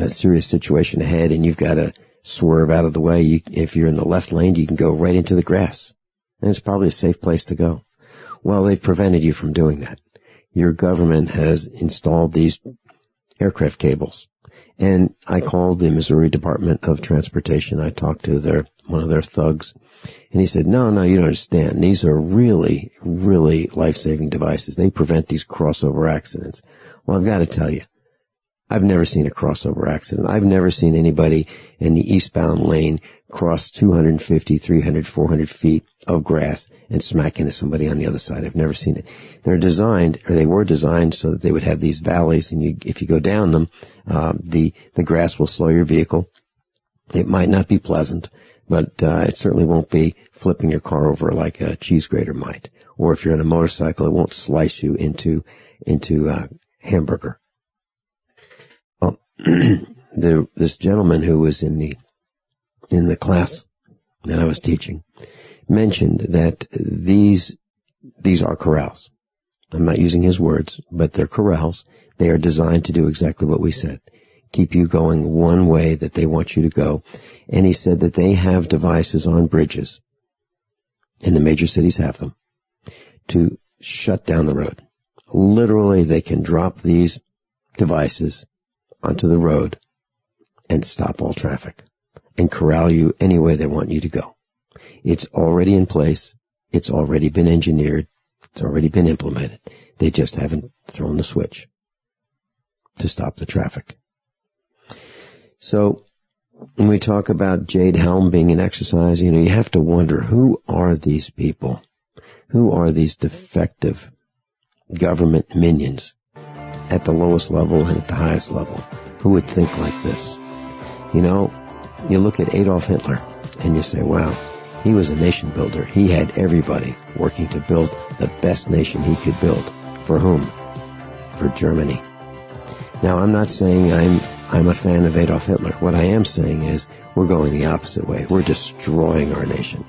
serious situation ahead and you've got to swerve out of the way. If you're in the left lane, you can go right into the grass. And it's probably a safe place to go. Well, they've prevented you from doing that. Your government has installed these aircraft cables. And I called the Missouri Department of Transportation. I talked to one of their thugs. And he said, no, you don't understand. These are really, really life-saving devices. They prevent these crossover accidents. Well, I've got to tell you, I've never seen a crossover accident. I've never seen anybody in the eastbound lane cross 250, 300, 400 feet of grass and smack into somebody on the other side. I've never seen it. They were designed so that they would have these valleys, and if you go down them, the grass will slow your vehicle. It might not be pleasant, but it certainly won't be flipping your car over like a cheese grater might. Or if you're on a motorcycle, it won't slice you into hamburger. Well, this gentleman who was in the class that I was teaching mentioned that these are corrals. I'm not using his words, but they're corrals. They are designed to do exactly what we said. Keep you going one way that they want you to go. And he said that they have devices on bridges, and the major cities have them, to shut down the road. Literally, they can drop these devices onto the road and stop all traffic and corral you any way they want you to go. It's already in place. It's already been engineered. It's already been implemented. They just haven't thrown the switch to stop the traffic. So when we talk about Jade Helm being an exercise, you have to wonder, who are these people? Who are these defective government minions at the lowest level and at the highest level. Who would think like this? You know, you look at Adolf Hitler and you say, wow, he was a nation builder. He had everybody working to build the best nation he could build. For whom? For Germany. Now, I'm not saying I'm a fan of Adolf Hitler. What I am saying is we're going the opposite way. We're destroying our nation.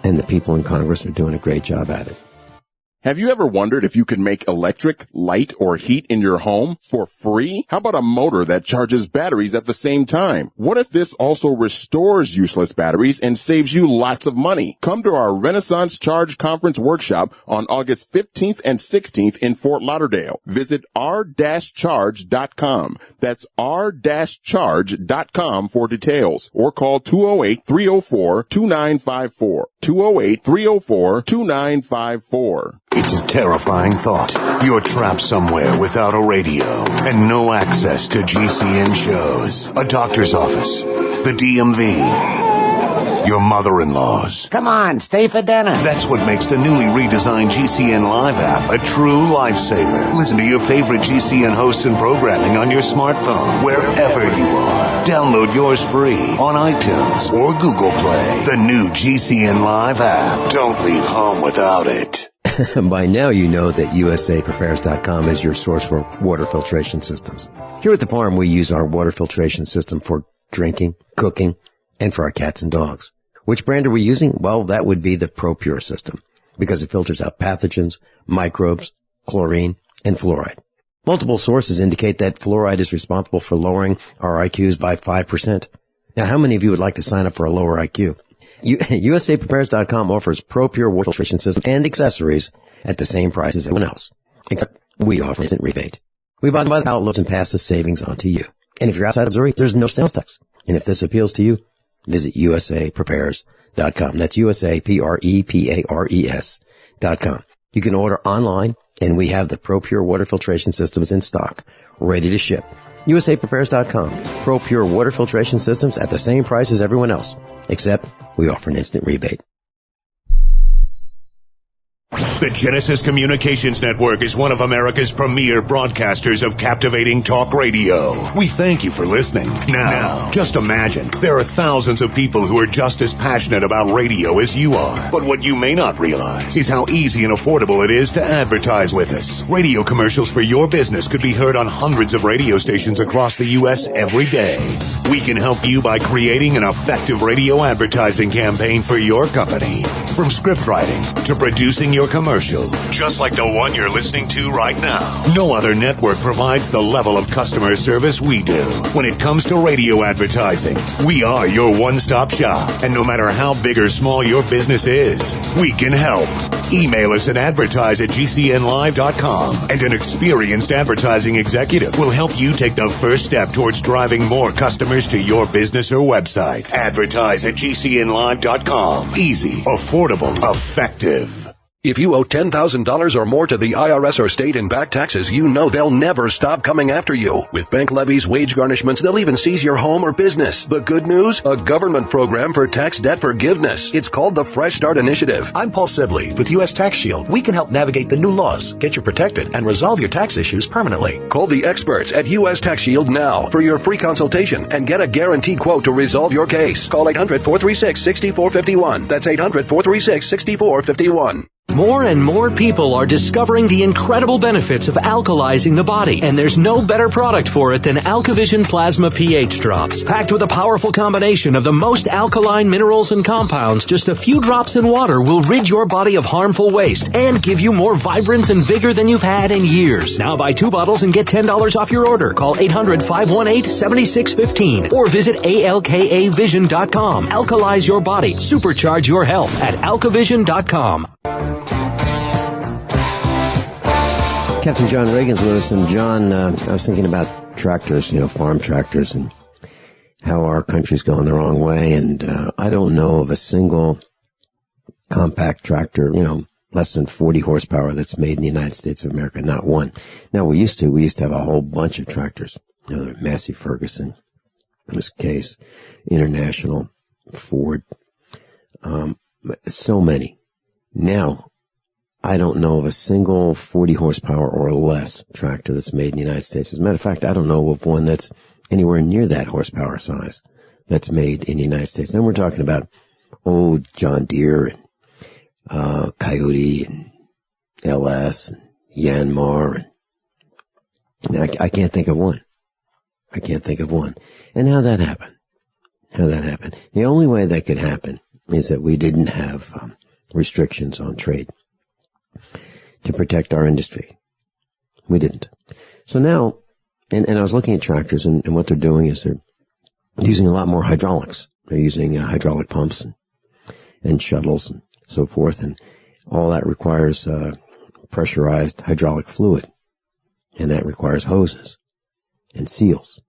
And the people in Congress are doing a great job at it. Have you ever wondered if you could make electric, light, or heat in your home for free? How about a motor that charges batteries at the same time? What if this also restores useless batteries and saves you lots of money? Come to our Renaissance Charge Conference workshop on August 15th and 16th in Fort Lauderdale. Visit r-charge.com. That's r-charge.com for details, or call 208-304-2954. 208-304-2954. It's a terrifying thought. You're trapped somewhere without a radio and no access to GCN shows, a doctor's office, the DMV, your mother-in-law's. Come on, stay for dinner. That's what makes the newly redesigned GCN Live app a true lifesaver. Listen to your favorite GCN hosts and programming on your smartphone, wherever you are. Download yours free on iTunes or Google Play. The new GCN Live app. Don't leave home without it. By now you know that USAPrepares.com is your source for water filtration systems. Here at the farm we use our water filtration system for drinking, cooking, and for our cats and dogs. Which brand are we using? Well, that would be the ProPure system, because it filters out pathogens, microbes, chlorine, and fluoride. Multiple sources indicate that fluoride is responsible for lowering our IQs by 5%. Now, how many of you would like to sign up for a lower IQ? USAPrepares.com offers ProPure water filtration system and accessories at the same price as everyone else, except we offer instant rebate. We buy the outlets and pass the savings on to you. And if you're outside of Missouri, there's no sales tax. And if this appeals to you, visit USAPrepares.com. That's USAPrepares.com. You can order online, and we have the ProPure water filtration systems in stock, ready to ship. USAPrepares.com. ProPure water filtration systems at the same price as everyone else, except we offer an instant rebate. The Genesis Communications Network is one of America's premier broadcasters of captivating talk radio. We thank you for listening. Now, just imagine, there are thousands of people who are just as passionate about radio as you are. But what you may not realize is how easy and affordable it is to advertise with us. Radio commercials for your business could be heard on hundreds of radio stations across the U.S. every day. We can help you by creating an effective radio advertising campaign for your company. From script writing to producing your commercial, just like the one you're listening to right now. No other network provides the level of customer service we do. When it comes to radio advertising, we are your one-stop shop. And no matter how big or small your business is, we can help. Email us at advertise@gcnlive.com, and an experienced advertising executive will help you take the first step towards driving more customers to your business or website. Advertise@gcnlive.com. Easy, affordable, effective. If you owe $10,000 or more to the IRS or state in back taxes, you know they'll never stop coming after you. With bank levies, wage garnishments, they'll even seize your home or business. The good news? A government program for tax debt forgiveness. It's called the Fresh Start Initiative. I'm Paul Sibley with U.S. Tax Shield. We can help navigate the new laws, get you protected, and resolve your tax issues permanently. Call the experts at U.S. Tax Shield now for your free consultation and get a guaranteed quote to resolve your case. Call 800-436-6451. That's 800-436-6451. More and more people are discovering the incredible benefits of alkalizing the body, and there's no better product for it than AlkaVision Plasma pH Drops. Packed with a powerful combination of the most alkaline minerals and compounds, just a few drops in water will rid your body of harmful waste and give you more vibrance and vigor than you've had in years. Now buy 2 bottles and get $10 off your order. Call 800-518-7615 or visit alkavision.com. Alkalize your body. Supercharge your health at alkavision.com. Captain John Regan's with us, and John, I was thinking about tractors, farm tractors, and how our country's going the wrong way, and I don't know of a single compact tractor, less than 40 horsepower that's made in the United States of America, not one. Now, we used to have a whole bunch of tractors, Massey Ferguson, in this case, International, Ford, so many. Now, I don't know of a single 40 horsepower or less tractor that's made in the United States. As a matter of fact, I don't know of one that's anywhere near that horsepower size that's made in the United States. Then we're talking about old John Deere and Coyote and LS and Yanmar. And I can't think of one. I can't think of one. And how that happened? The only way that could happen is that we didn't have restrictions on trade to protect our industry. We didn't. So now, and I was looking at tractors, and what they're doing is they're using a lot more hydraulics. They're using hydraulic pumps and shuttles and so forth, and all that requires pressurized hydraulic fluid, and that requires hoses and seals.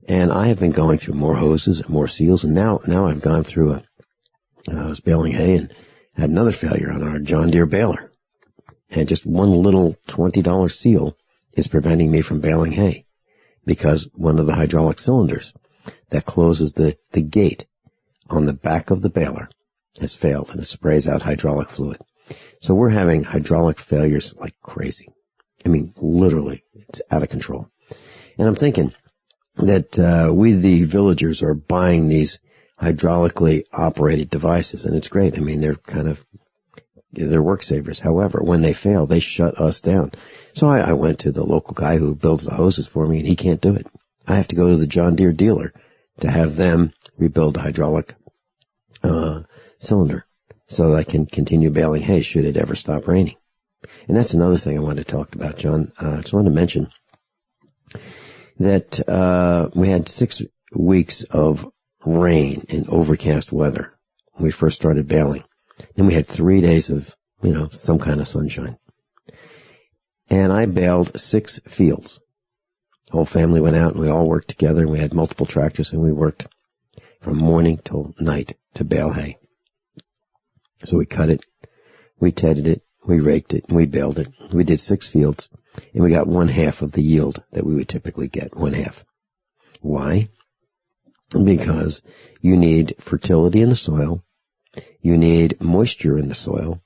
And I have been going through more hoses and more seals, and now I've gone through I was baling hay and had another failure on our John Deere baler. And just one little $20 seal is preventing me from baling hay because one of the hydraulic cylinders that closes the gate on the back of the baler has failed, and it sprays out hydraulic fluid. So we're having hydraulic failures like crazy. I mean, literally, it's out of control. And I'm thinking that we, the villagers, are buying these hydraulically operated devices, and it's great. I mean, they're work savers. However, when they fail, they shut us down. So I went to the local guy who builds the hoses for me, and he can't do it. I have to go to the John Deere dealer to have them rebuild the hydraulic cylinder so that I can continue baling hay should it ever stop raining. And that's another thing I wanted to talk about, John. I just wanted to mention that we had 6 weeks of rain and overcast weather when we first started baling. Then we had 3 days of, some kind of sunshine. And I baled 6 fields. The whole family went out and we all worked together, and we had multiple tractors, and we worked from morning till night to bale hay. So we cut it, we tedded it, we raked it, and we baled it. We did 6 fields, and we got 1/2 of the yield that we would typically get, 1/2. Why? Because you need fertility in the soil, you need moisture in the soil,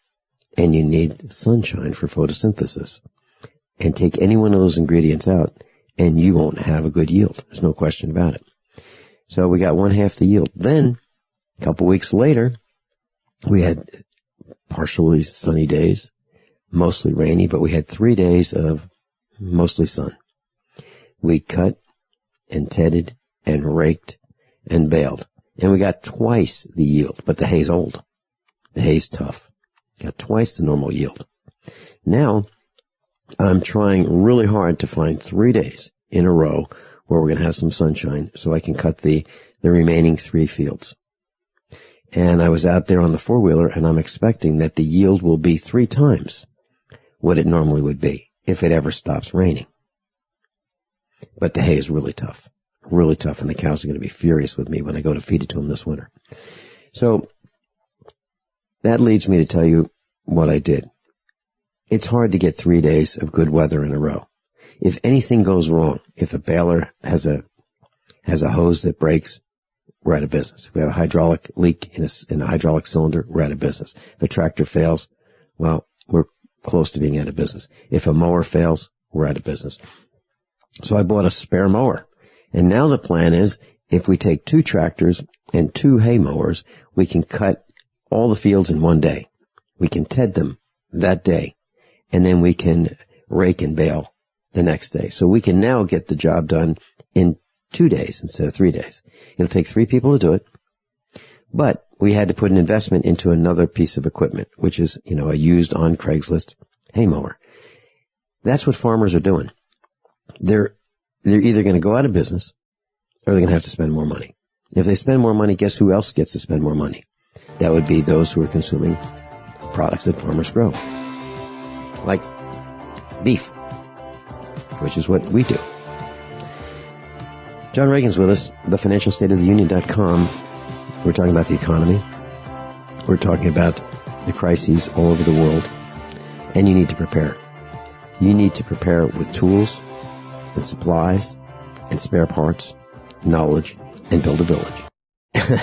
and you need sunshine for photosynthesis. And take any one of those ingredients out, and you won't have a good yield. There's no question about it. So we got 1/2 the yield. Then, a couple weeks later, we had partially sunny days, mostly rainy, but we had 3 days of mostly sun. We cut and tedded and raked and baled. And we got twice the yield, but the hay's old. The hay's tough. Got twice the normal yield. Now, I'm trying really hard to find 3 days in a row where we're going to have some sunshine so I can cut the remaining 3 fields. And I was out there on the 4-wheeler, and I'm expecting that the yield will be 3 times what it normally would be if it ever stops raining. But the hay is really tough, and the cows are going to be furious with me when I go to feed it to them this winter. So that leads me to tell you what I did. It's hard to get 3 days of good weather in a row. If anything goes wrong, if a baler has a hose that breaks, we're out of business. If we have a hydraulic leak in a hydraulic cylinder, we're out of business. If a tractor fails, well, we're close to being out of business. If a mower fails, we're out of business. So I bought a spare mower. And now the plan is, if we take 2 tractors and 2 hay mowers, we can cut all the fields in 1 day. We can ted them that day, and then we can rake and bale the next day. So we can now get the job done in 2 days instead of 3 days. It'll take 3 people to do it, but we had to put an investment into another piece of equipment, which is, a used on Craigslist hay mower. That's what farmers are doing. They're either going to go out of business or they're going to have to spend more money. If they spend more money, guess who else gets to spend more money? That would be those who are consuming products that farmers grow, like beef, which is what we do. John Regan's with us, thefinancialstateoftheunion.com. We're talking about the economy. We're talking about the crises all over the world. And you need to prepare. You need to prepare with tools and supplies and spare parts, knowledge, and build a village.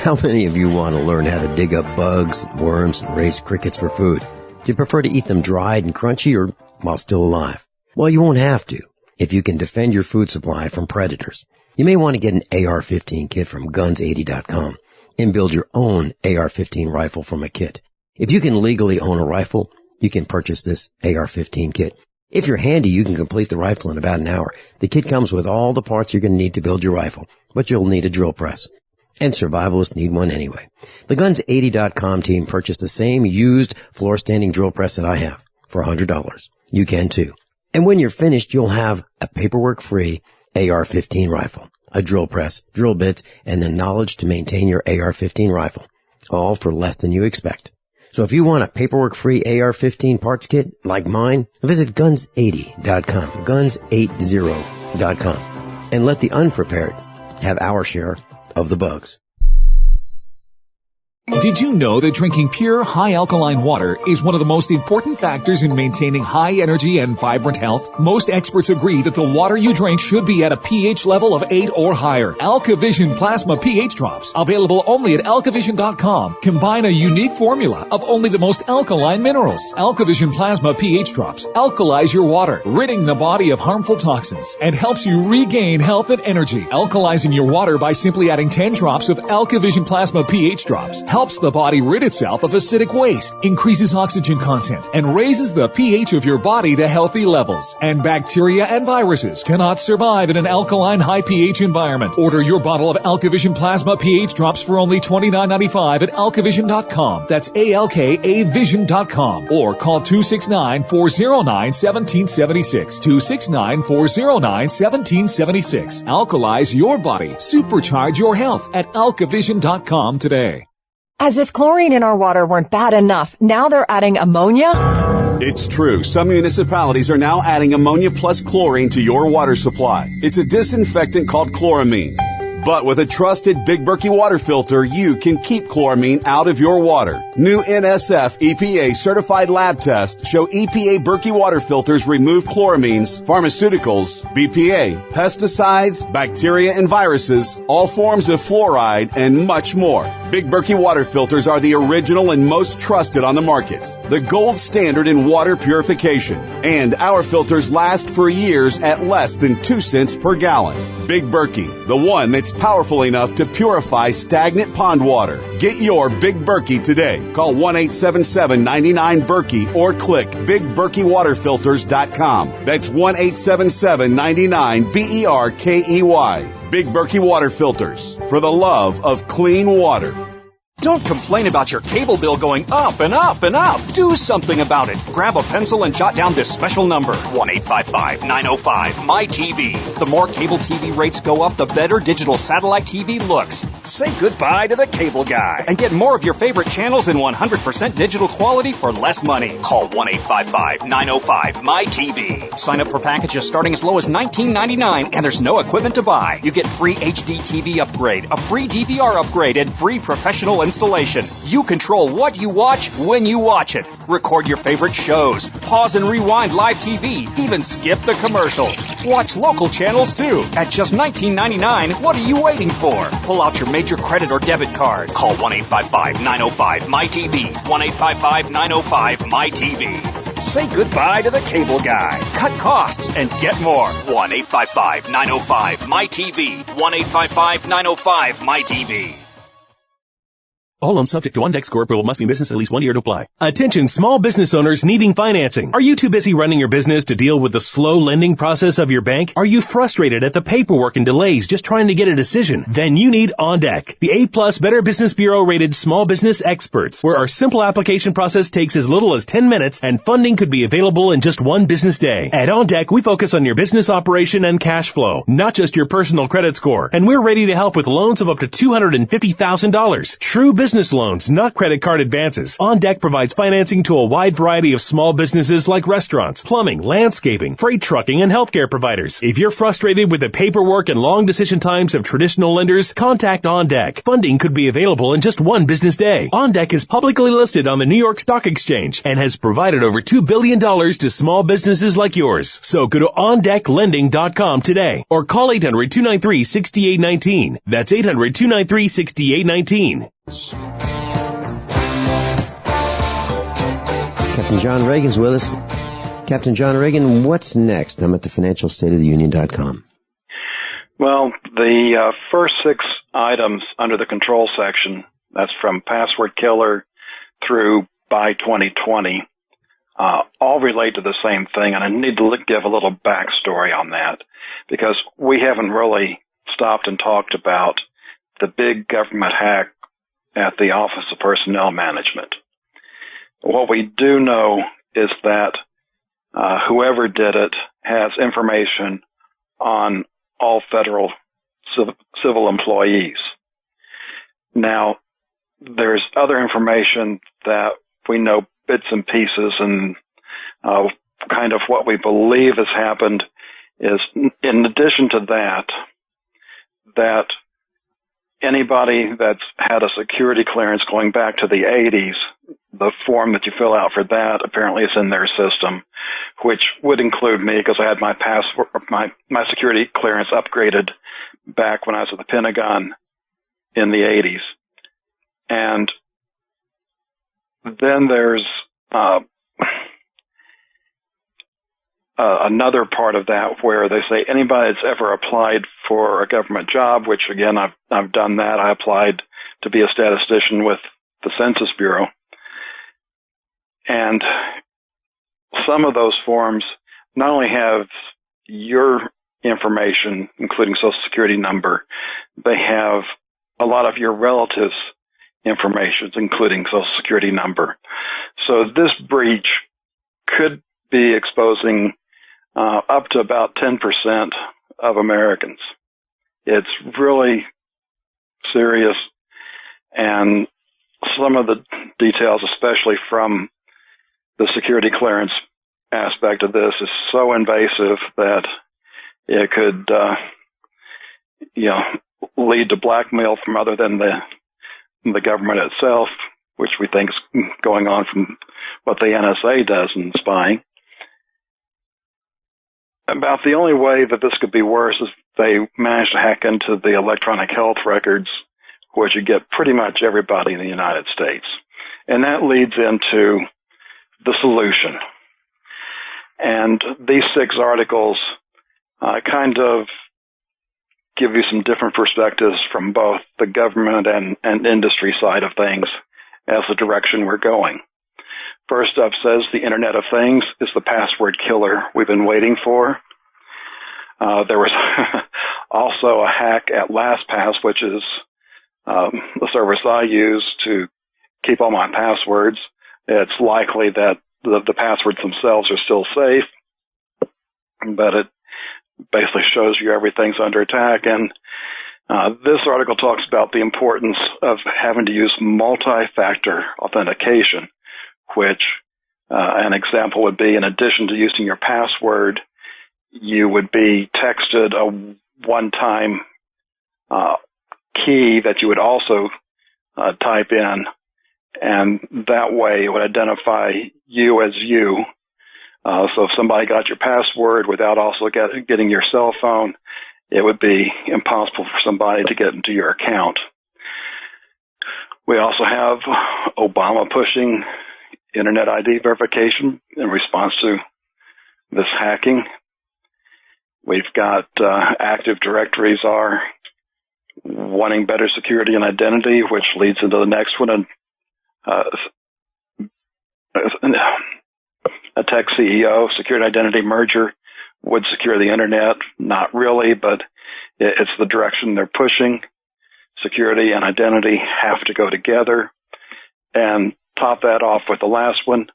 How many of you want to learn how to dig up bugs, worms, and raise crickets for food? Do you prefer to eat them dried and crunchy or while still alive? Well, you won't have to if you can defend your food supply from predators. You may want to get an AR-15 kit from guns80.com and build your own AR-15 rifle from a kit. If you can legally own a rifle, you can purchase this AR-15 kit. If you're handy, you can complete the rifle in about an hour. The kit comes with all the parts you're going to need to build your rifle, but you'll need a drill press. And survivalists need one anyway. The Guns80.com team purchased the same used floor-standing drill press that I have for $100. You can too. And when you're finished, you'll have a paperwork-free AR-15 rifle, a drill press, drill bits, and the knowledge to maintain your AR-15 rifle, all for less than you expect. So if you want a paperwork-free AR-15 parts kit like mine, visit Guns80.com, Guns80.com, and let the unprepared have our share of the bugs. Did you know that drinking pure, high alkaline water is one of the most important factors in maintaining high energy and vibrant health? Most experts agree that the water you drink should be at a pH level of 8 or higher. AlkaVision Plasma pH Drops, available only at alkavision.com, combine a unique formula of only the most alkaline minerals. AlkaVision Plasma pH Drops alkalize your water, ridding the body of harmful toxins, and helps you regain health and energy. Alkalizing your water by simply adding 10 drops of AlkaVision Plasma pH Drops helps the body rid itself of acidic waste, increases oxygen content, and raises the pH of your body to healthy levels. And bacteria and viruses cannot survive in an alkaline high pH environment. Order your bottle of AlkaVision Plasma pH Drops for only $29.95 at alkavision.com. That's ALKAvision.com. Or call 269-409-1776. 269-409-1776. Alkalize your body. Supercharge your health at alkavision.com today. As if chlorine in our water weren't bad enough, now they're adding ammonia? It's true. Some municipalities are now adding ammonia plus chlorine to your water supply. It's a disinfectant called chloramine. But with a trusted Big Berkey water filter, you can keep chloramine out of your water. New NSF EPA certified lab tests show EPA Berkey water filters remove chloramines, pharmaceuticals, BPA, pesticides, bacteria and viruses, all forms of fluoride, and much more. Big Berkey water filters are the original and most trusted on the market. The gold standard in water purification. And our filters last for years at less than 2 cents per gallon. Big Berkey, the one that's powerful enough to purify stagnant pond water. Get your Big Berkey today. Call 1-877-99-BERKEY or click BigBerkeyWaterFilters.com. That's 1-877-99-BERKEY. Big Berkey Water Filters, for the love of clean water. Don't complain about your cable bill going up and up and up. Do something about it. Grab a pencil and jot down this special number, 1-855-905-MY-TV. The more cable TV rates go up, the better digital satellite TV looks. Say goodbye to the cable guy and get more of your favorite channels in 100% digital quality for less money. Call 1-855-905-MY-TV. Sign up for packages starting as low as $19.99, and there's no equipment to buy. You get free HD TV upgrade, a free DVR upgrade, and free professional installation. You control what you watch when you watch it. Record your favorite shows. Pause and rewind live TV. Even skip the commercials. Watch local channels too. At just $19.99, what are you waiting for? Pull out your major credit or debit card. Call 1-855-905-MY-TV. 1-855-905-MY-TV. Say goodbye to the cable guy. Cut costs and get more. 1-855-905-MY-TV. 1-855-905-MY-TV. All loans subject to on-deck score approval, must be in business at least 1 year to apply. Attention small business owners needing financing. Are you too busy running your business to deal with the slow lending process of your bank? Are you frustrated at the paperwork and delays just trying to get a decision? Then you need OnDeck, the A+ Better Business Bureau rated small business experts, where our simple application process takes as little as 10 minutes and funding could be available in just 1 business day. At OnDeck, we focus on your business operation and cash flow, not just your personal credit score. And we're ready to help with loans of up to $250,000. True business loans, not credit card advances. OnDeck provides financing to a wide variety of small businesses like restaurants, plumbing, landscaping, freight trucking, and healthcare providers. If you're frustrated with the paperwork and long decision times of traditional lenders, contact OnDeck. Funding could be available in just 1 business day. OnDeck is publicly listed on the New York Stock Exchange and has provided over $2 billion to small businesses like yours. So go to OnDeckLending.com today or call 800-293-6819. That's 800-293-6819. Captain John Reagan's with us. Captain John Regan, what's next? I'm at the financialstateoftheunion.com. Well, the first 6 items under the control section, that's from password killer through by 2020, all relate to the same thing, and I need to give a little backstory on that, because we haven't really stopped and talked about the big government hack at the Office of Personnel Management. What we do know is that whoever did it has information on all federal civil employees. Now, there's other information that we know bits and pieces, and kind of what we believe has happened is, in addition to that anybody that's had a security clearance going back to the 80s, the form that you fill out for that apparently is in their system, which would include me, because I had my password, my security clearance upgraded back when I was at the Pentagon in the 80s. And then there's another part of that where they say anybody that's ever applied for a government job, which again, I've done that. I applied to be a statistician with the Census Bureau. And some of those forms not only have your information, including Social Security number, they have a lot of your relatives' information, including Social Security number. So this breach could be exposing up to about 10% of Americans. It's really serious, and some of the details, especially from the security clearance aspect of this, is so invasive that it could, lead to blackmail from other than the government itself, which we think is going on from what the NSA does in spying. About the only way that this could be worse is they managed to hack into the electronic health records, which you get pretty much everybody in the United States. And that leads into the solution. And these 6 articles kind of give you some different perspectives from both the government and industry side of things as the direction we're going. First up says the Internet of Things is the password killer we've been waiting for. There was also a hack at LastPass, which is the service I use to keep all my passwords. It's likely that the passwords themselves are still safe, but it basically shows you everything's under attack. And this article talks about the importance of having to use multi-factor authentication, which an example would be, in addition to using your password, you would be texted a one-time key that you would also type in, and that way it would identify you as you. So if somebody got your password without also getting your cell phone, it would be impossible for somebody to get into your account. We also have Obama pushing Internet ID verification in response to this hacking. We've got Active Directories are wanting better security and identity, which leads into the next one. A tech CEO, security identity merger would secure the Internet. Not really, but it's the direction they're pushing. Security and identity have to go together. And top that off with the last one,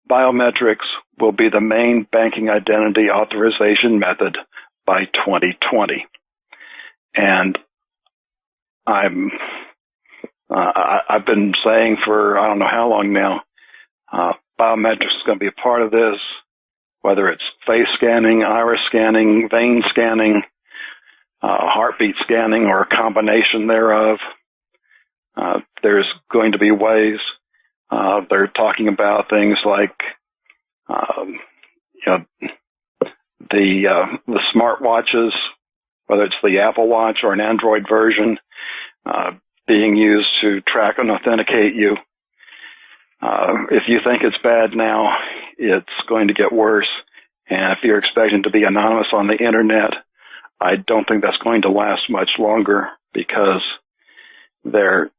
biometrics will be the main banking identity authorization method by 2020. And I've been saying for I don't know how long now, biometrics is going to be a part of this, whether it's face scanning, iris scanning, vein scanning, heartbeat scanning, or a combination thereof. There's going to be ways. They're talking about things like, the smartwatches, whether it's the Apple Watch or an Android version, being used to track and authenticate you. If you think it's bad now, it's going to get worse. And if you're expecting to be anonymous on the internet, I don't think that's going to last much longer, because there,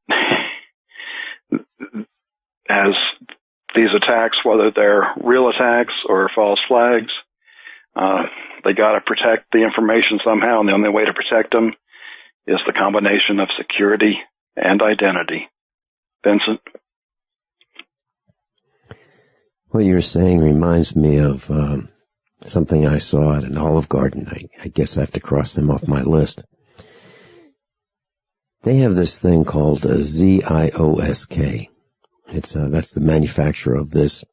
as these attacks, whether they're real attacks or false flags, they got to protect the information somehow, and the only way to protect them is the combination of security and identity. Vincent? What you're saying reminds me of something I saw at an Olive Garden. I guess I have to cross them off my list. They have this thing called a ZIOSK. That's the manufacturer of this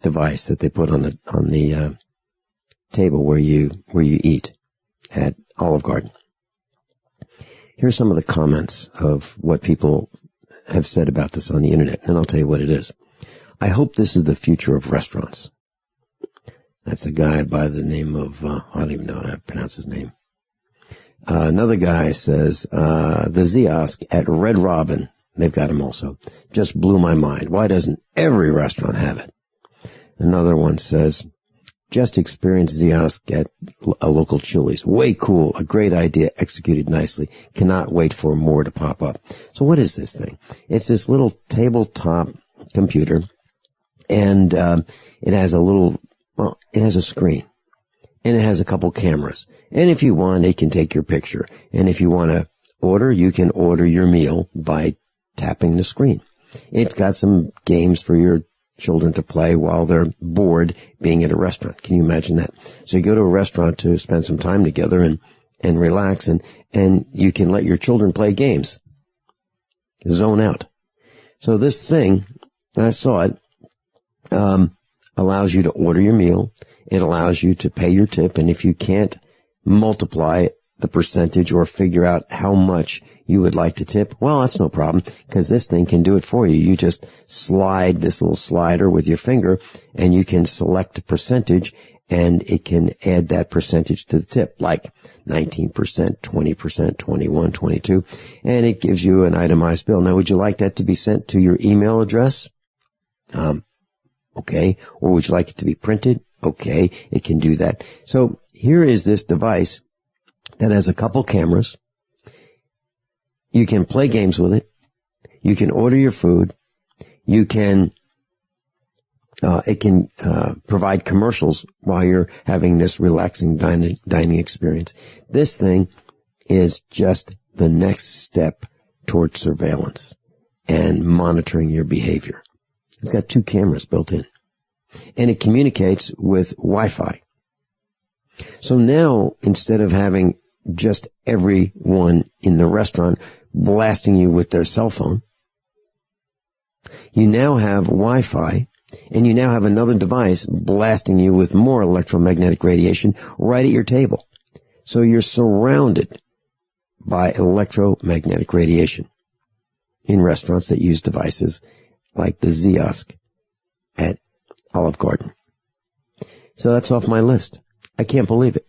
device that they put on the table where you eat at Olive Garden. Here's some of the comments of what people have said about this on the internet, and I'll tell you what it is. I hope this is the future of restaurants. That's a guy by the name of, I don't even know how to pronounce his name. Another guy says, the Ziosk at Red Robin, they've got them also, just blew my mind. Why doesn't every restaurant have it? Another one says, just experienced Ziosk at a local Chili's. Way cool. A great idea. Executed nicely. Cannot wait for more to pop up. So what is this thing? It's this little tabletop computer, and it has it has a screen, and it has a couple cameras. And if you want, it can take your picture. And if you want to order, you can order your meal by tapping the screen. It's got some games for your children to play while they're bored being at a restaurant. Can you imagine that? So you go to a restaurant to spend some time together and relax, and you can let your children play games. Zone out. So this thing, and I saw it, allows you to order your meal. It allows you to pay your tip, and if you can't multiply the percentage or figure out how much you would like to tip, well, that's no problem, because this thing can do it for you. You just slide this little slider with your finger, and you can select a percentage, and it can add that percentage to the tip, like 19%, 20%, 21, 22, and it gives you an itemized bill. Now, would you like that to be sent to your email address? Okay. Or would you like it to be printed? Okay, it can do that. So here is this device that has a couple cameras. You can play games with it. You can order your food. You can, it can provide commercials while you're having this relaxing dining experience. This thing is just the next step towards surveillance and monitoring your behavior. It's got 2 cameras built in, and it communicates with Wi-Fi. So now, instead of having just everyone in the restaurant blasting you with their cell phone, you now have Wi-Fi, and you now have another device blasting you with more electromagnetic radiation right at your table. So you're surrounded by electromagnetic radiation in restaurants that use devices like the Ziosk at Olive Garden. So that's off my list. I can't believe it.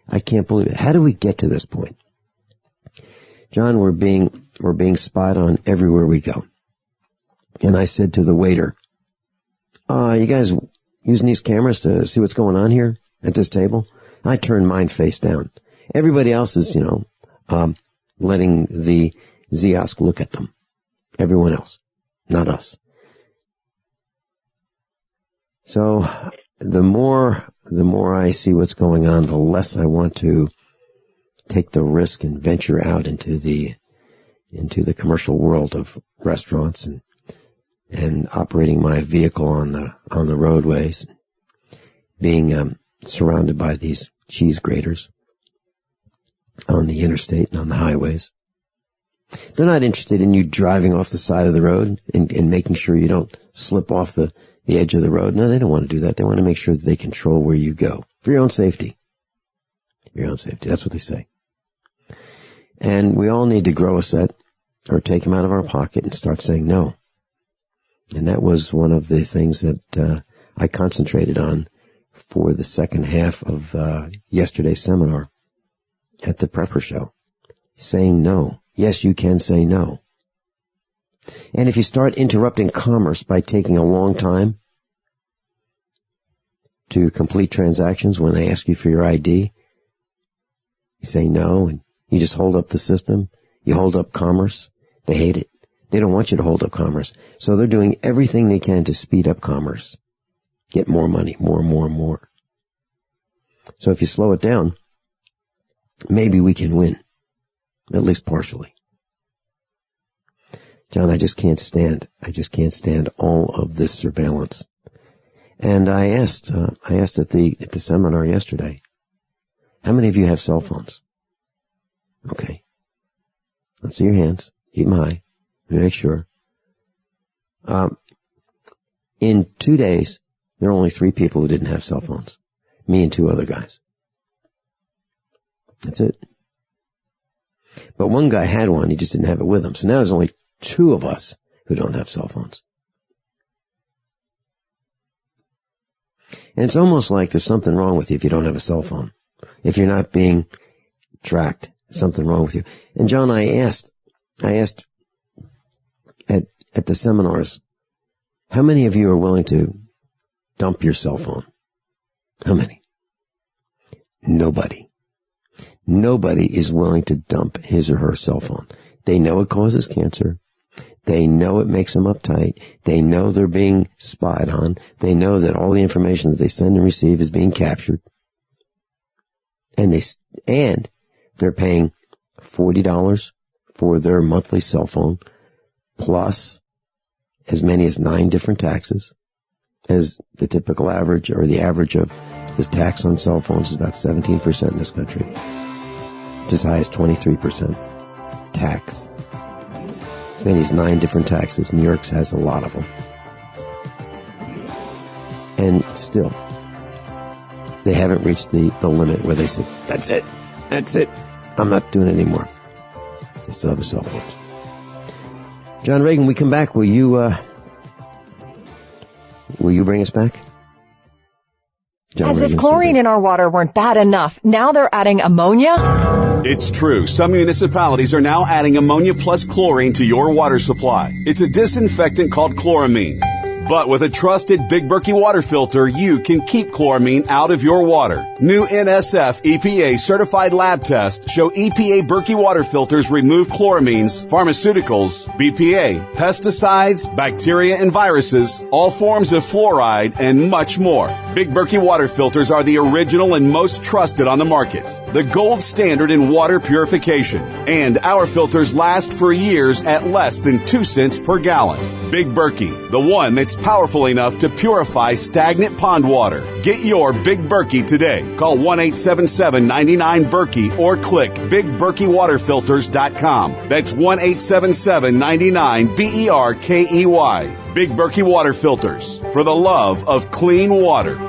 I can't believe it. How do we get to this point? John, we're being spied on everywhere we go. And I said to the waiter, you guys using these cameras to see what's going on here at this table? I turned mine face down. Everybody else is, letting the Ziosk look at them. Everyone else. Not us. So the more I see what's going on, the less I want to take the risk and venture out into the commercial world of restaurants and operating my vehicle on the roadways, being surrounded by these cheese graters on the interstate and on the highways. They're not interested in you driving off the side of the road and making sure you don't slip off the edge of the road. No, they don't want to do that. They want to make sure that they control where you go for your own safety. Your own safety. That's what they say. And we all need to grow a set or take them out of our pocket and start saying no. And that was one of the things that I concentrated on for the second half of yesterday's seminar at the Prepper Show. Saying no. Yes, you can say no. And if you start interrupting commerce by taking a long time to complete transactions when they ask you for your ID, you say no, and you just hold up the system, you hold up commerce, they hate it. They don't want you to hold up commerce. So they're doing everything they can to speed up commerce. Get more money, more and more and more. So if you slow it down, maybe we can win, at least partially. John, I just can't stand all of this surveillance. And I asked at the seminar yesterday, how many of you have cell phones? Okay. Let's see your hands. Keep them high. Make sure. In 2 days, there were only 3 people who didn't have cell phones. Me and 2 other guys. That's it. But one guy had one, he just didn't have it with him. So now there's only 2 of us who don't have cell phones. And it's almost like there's something wrong with you if you don't have a cell phone. If you're not being tracked, there's something wrong with you. And John, I asked at the seminars, how many of you are willing to dump your cell phone? How many? Nobody. Nobody is willing to dump his or her cell phone. They know it causes cancer. They know it makes them uptight. They know they're being spied on. They know that all the information that they send and receive is being captured. And they're paying $40 for their monthly cell phone, plus as many as 9 different taxes, as the typical average, or the average of the tax on cell phones is about 17% in this country. It's as high as 23% tax. As many as 9 different taxes. New York has a lot of them. And still, they haven't reached the limit where they say, that's it, I'm not doing it anymore. They still have a cell phone. John Regan, we come back. Will you bring us back? John As Regan's if chlorine in our water weren't bad enough, now they're adding ammonia? It's true. Some municipalities are now adding ammonia plus chlorine to your water supply. It's a disinfectant called chloramine. But with a trusted Big Berkey water filter, you can keep chloramine out of your water. New NSF EPA certified lab tests show EPA Berkey water filters remove chloramines, pharmaceuticals, BPA, pesticides, bacteria and viruses, all forms of fluoride, and much more. Big Berkey water filters are the original and most trusted on the market. The gold standard in water purification. And our filters last for years at less than 2 cents per gallon. Big Berkey, the one that's powerful enough to purify stagnant pond water. Get your Big Berkey today. Call 1-877-99-BERKEY or click BigBerkeyWaterFilters.com. That's 1-877-99-BERKEY. Big Berkey Water Filters, for the love of clean water.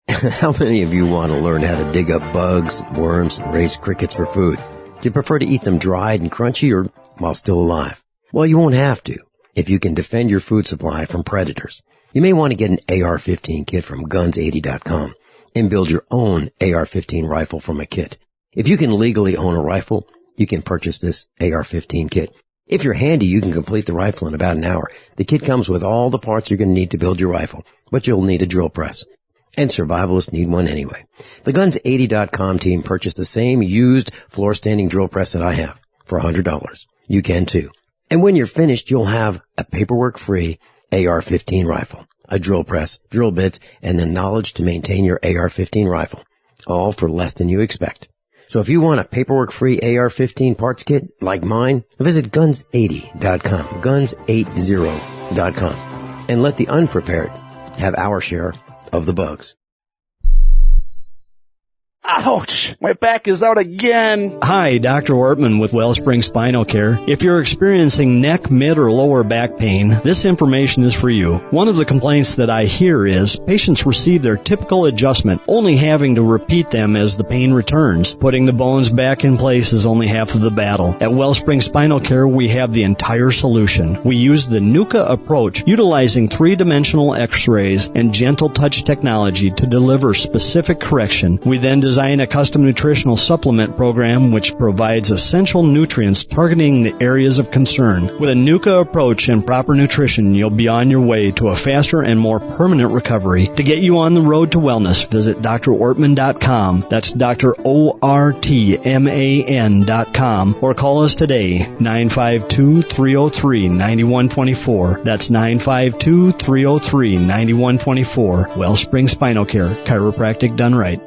How many of you want to learn how to dig up bugs, worms, and raise crickets for food? Do you prefer to eat them dried and crunchy or while still alive? Well, you won't have to if you can defend your food supply from predators. You may want to get an AR-15 kit from guns80.com and build your own AR-15 rifle from a kit. If you can legally own a rifle, you can purchase this AR-15 kit. If you're handy, you can complete the rifle in about an hour. The kit comes with all the parts you're going to need to build your rifle, but you'll need a drill press. And survivalists need one anyway. The Guns80.com team purchased the same used floor-standing drill press that I have for $100. You can too. And when you're finished, you'll have a paperwork-free AR-15 rifle, a drill press, drill bits, and the knowledge to maintain your AR-15 rifle, all for less than you expect. So if you want a paperwork-free AR-15 parts kit like mine, visit Guns80.com, Guns80.com, and let the unprepared have our share of the bugs. Ouch! My back is out again. Hi, Dr. Ortman with Wellspring Spinal Care. If you're experiencing neck, mid, or lower back pain, this information is for you. One of the complaints that I hear is patients receive their typical adjustment, only having to repeat them as the pain returns. Putting the bones back in place is only half of the battle. At Wellspring Spinal Care, we have the entire solution. We use the NUCA approach, utilizing 3-dimensional x-rays and gentle touch technology to deliver specific correction. We then design design a custom nutritional supplement program which provides essential nutrients targeting the areas of concern. With a NUCA approach and proper nutrition, you'll be on your way to a faster and more permanent recovery. To get you on the road to wellness, visit drortman.com. That's drortman.com, or call us today, 952-303-9124. That's 952-303-9124. Wellspring Spinal Care, chiropractic done right.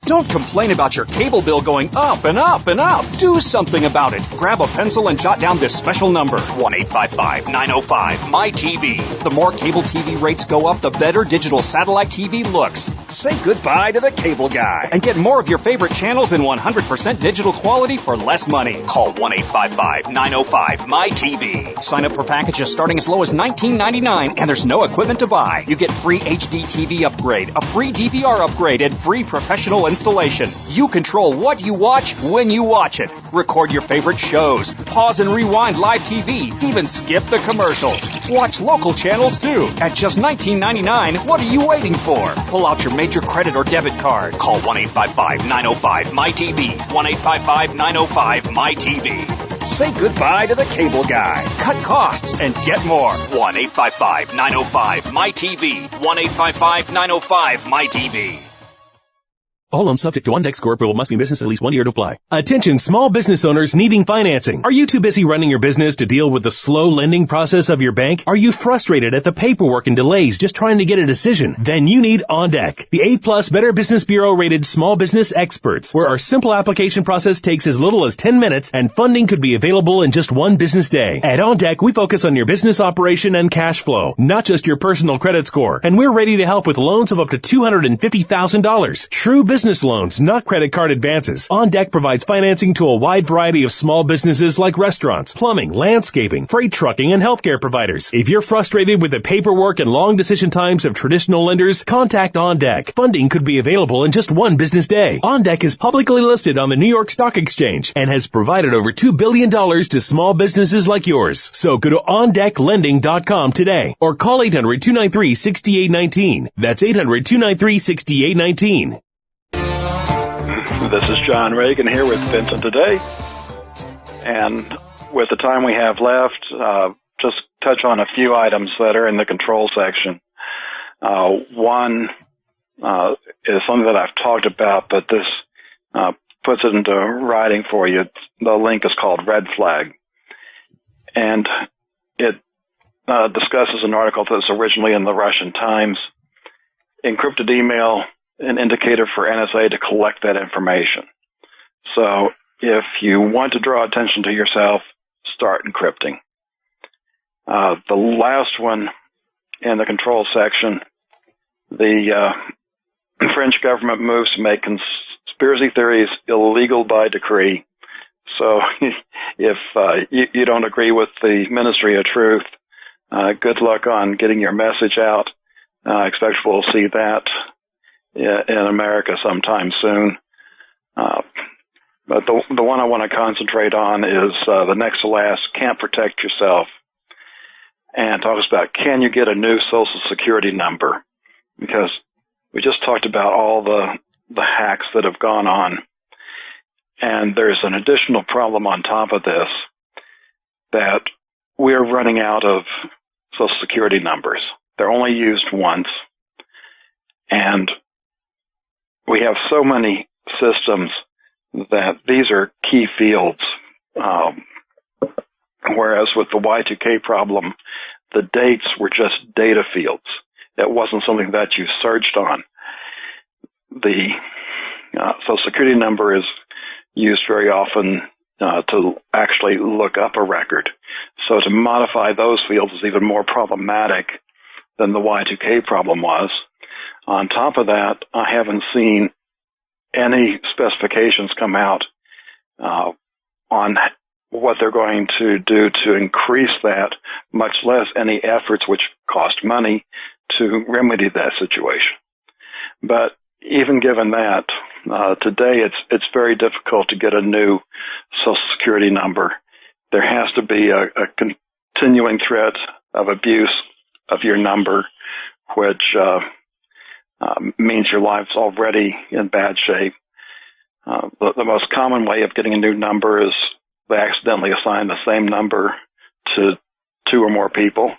Don't complain about your cable bill going up and up and up. Do something about it. Grab a pencil and jot down this special number, 1-855-905-MY-TV. The more cable TV rates go up, the better digital satellite TV looks. Say goodbye to the cable guy and get more of your favorite channels in 100% digital quality for less money. Call 1-855-905-MY-TV. Sign up for packages starting as low as $19.99, and there's no equipment to buy. You get free HD TV upgrade, a free DVR upgrade, and free professional installation. You control what you watch when you watch it. Record your favorite shows, pause and rewind live TV, even skip the commercials. Watch local channels too. At just $19.99, what are you waiting for? Pull out your major credit or debit card. Call 1-855-905-MY-TV. 1-855-905-MY-TV. Say goodbye to the cable guy. Cut costs and get more. 1-855-905-MY-TV. 1-855-905-MY-TV. All loans subject to on-deck score approval, must be in business at least 1 year to apply. Attention small business owners needing financing. Are you too busy running your business to deal with the slow lending process of your bank? Are you frustrated at the paperwork and delays just trying to get a decision? Then you need OnDeck, the A+ Better Business Bureau rated small business experts, where our simple application process takes as little as 10 minutes and funding could be available in just 1 business day. At OnDeck, we focus on your business operation and cash flow, not just your personal credit score. And we're ready to help with loans of up to $250,000. True business loans, not credit card advances. OnDeck provides financing to a wide variety of small businesses like restaurants, plumbing, landscaping, freight trucking, and healthcare providers. If you're frustrated with the paperwork and long decision times of traditional lenders, contact OnDeck. Funding could be available in just 1 business day. OnDeck is publicly listed on the New York Stock Exchange and has provided over $2 billion to small businesses like yours. So go to OnDeckLending.com today or call 800-293-6819. That's 800-293-6819. This is John Regan here with Vincent today. And with the time we have left, just touch on a few items that are in the control section. One is something that I've talked about, but this puts it into writing for you. The link is called Red Flag. And it discusses an article that was originally in the Russian Times. Encrypted email, an indicator for NSA to collect that information. So if you want to draw attention to yourself, start encrypting. The last one in the control section, the French government moves to make conspiracy theories illegal by decree. So if you don't agree with the Ministry of Truth, good luck on getting your message out. I expect we'll see that in America sometime soon. But the one I want to concentrate on is the next to last, Can't Protect Yourself, and talks about, can you get a new Social Security number? Because we just talked about all the hacks that have gone on, and there's an additional problem on top of this, that we're running out of Social Security numbers. They're only used once, and we have so many systems that these are key fields, whereas with the Y2K problem, the dates were just data fields. It wasn't something that you searched on. The Social Security number is used very often to actually look up a record. So to modify those fields is even more problematic than the Y2K problem was. On top of that, I haven't seen any specifications come out on what they're going to do to increase that, much less any efforts which cost money to remedy that situation. But even given that, today it's very difficult to get a new Social Security number. There has to be a continuing threat of abuse of your number, which means your life's already in bad shape. The most common way of getting a new number is they accidentally assign the same number to 2 or more people.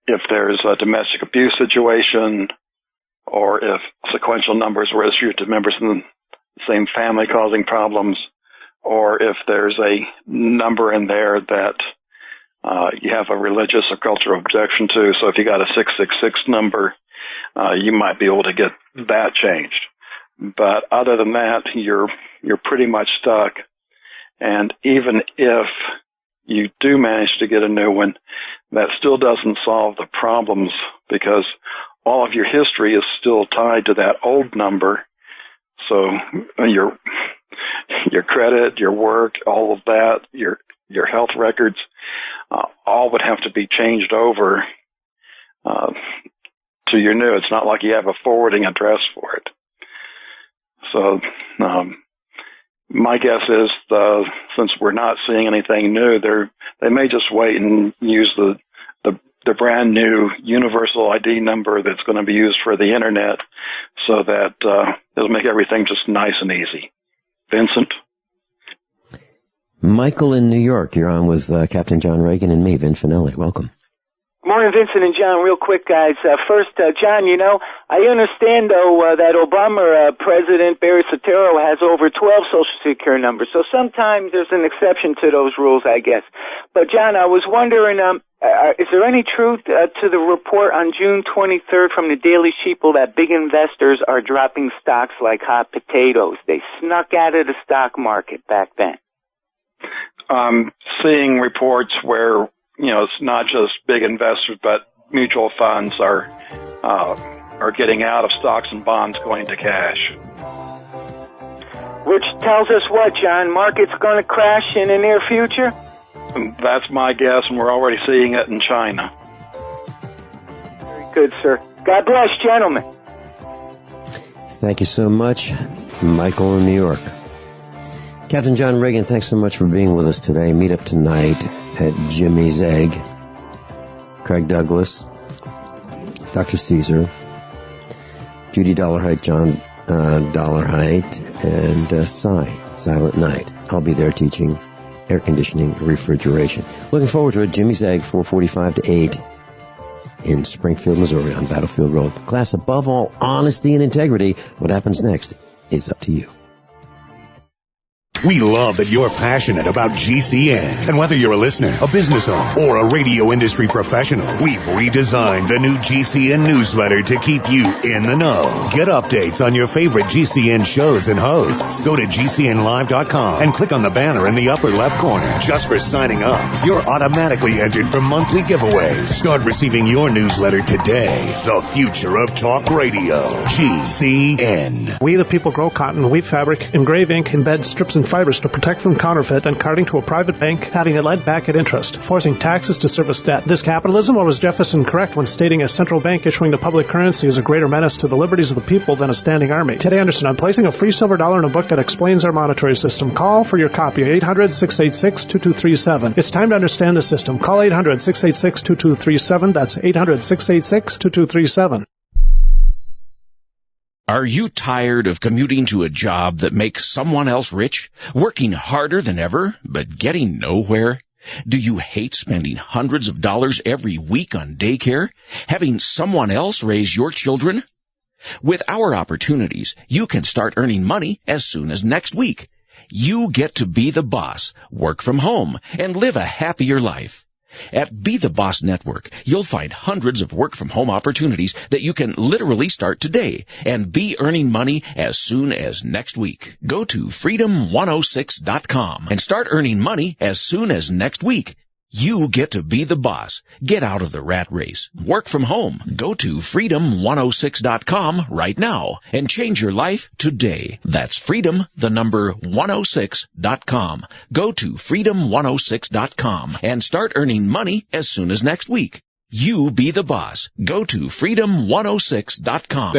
If there's a domestic abuse situation, or if sequential numbers were issued to members in the same family causing problems, or if there's a number in there that you have a religious or cultural objection to. So if you got a 666 number, you might be able to get that changed. But other than that, you're pretty much stuck. And even if you do manage to get a new one, that still doesn't solve the problems, because all of your history is still tied to that old number. So your credit, your work, all of that, your health records, all would have to be changed over to your new. It's not like you have a forwarding address for it. So my guess is, since we're not seeing anything new, they may just wait and use the brand new universal ID number that's going to be used for the internet, so that it'll make everything just nice and easy. Vincent? Michael in New York, you're on with Captain John Regan and me, Vin Finelli. Welcome. Morning, Vincent and John. Real quick, guys. First, John, I understand, though, that Obama President Barry Soetoro has over 12 Social Security numbers, so sometimes there's an exception to those rules, I guess. But, John, I was wondering, is there any truth to the report on June 23rd from the Daily Sheeple that big investors are dropping stocks like hot potatoes? They snuck out of the stock market back then. Seeing reports where, it's not just big investors, but mutual funds are getting out of stocks and bonds, going to cash. Which tells us what, John? Market's going to crash in the near future? That's my guess, and we're already seeing it in China. Very good, sir. God bless, gentlemen. Thank you so much, Michael in New York. Captain John Regan, thanks so much for being with us today. Meet up tonight at Jimmy's Egg. Craig Douglas, Dr. Caesar, Judy Dollarhite, John Dollarhite, and Silent Night. I'll be there teaching air conditioning, refrigeration. Looking forward to it. Jimmy's Egg, 4:45 to 8 in Springfield, Missouri on Battlefield Road. Class, above all, honesty and integrity. What happens next is up to you. We love that you're passionate about GCN. And whether you're a listener, a business owner, or a radio industry professional, we've redesigned the new GCN newsletter to keep you in the know. Get updates on your favorite GCN shows and hosts. Go to GCNlive.com and click on the banner in the upper left corner. Just for signing up, you're automatically entered for monthly giveaways. Start receiving your newsletter today. The future of talk radio. GCN. We the people grow cotton, weave fabric, engrave ink, embed strips and fibers to protect from counterfeit and carting to a private bank, having it lent back at interest, forcing taxes to service debt. This capitalism, or was Jefferson correct when stating a central bank issuing the public currency is a greater menace to the liberties of the people than a standing army? Today, Anderson, I'm placing a free silver dollar in a book that explains our monetary system. Call for your copy, 800-686-2237. It's time to understand the system. Call 800-686-2237. That's 800-686-2237. Are you tired of commuting to a job that makes someone else rich, working harder than ever, but getting nowhere? Do you hate spending hundreds of dollars every week on daycare, having someone else raise your children? With our opportunities, you can start earning money as soon as next week. You get to be the boss, work from home, and live a happier life. At Be the Boss Network, you'll find hundreds of work-from-home opportunities that you can literally start today and be earning money as soon as next week. Go to freedom106.com and start earning money as soon as next week. You get to be the boss. Get out of the rat race. Work from home. Go to freedom106.com right now and change your life today. That's freedom, the number 106.com. Go to freedom106.com and start earning money as soon as next week. You be the boss. Go to freedom106.com.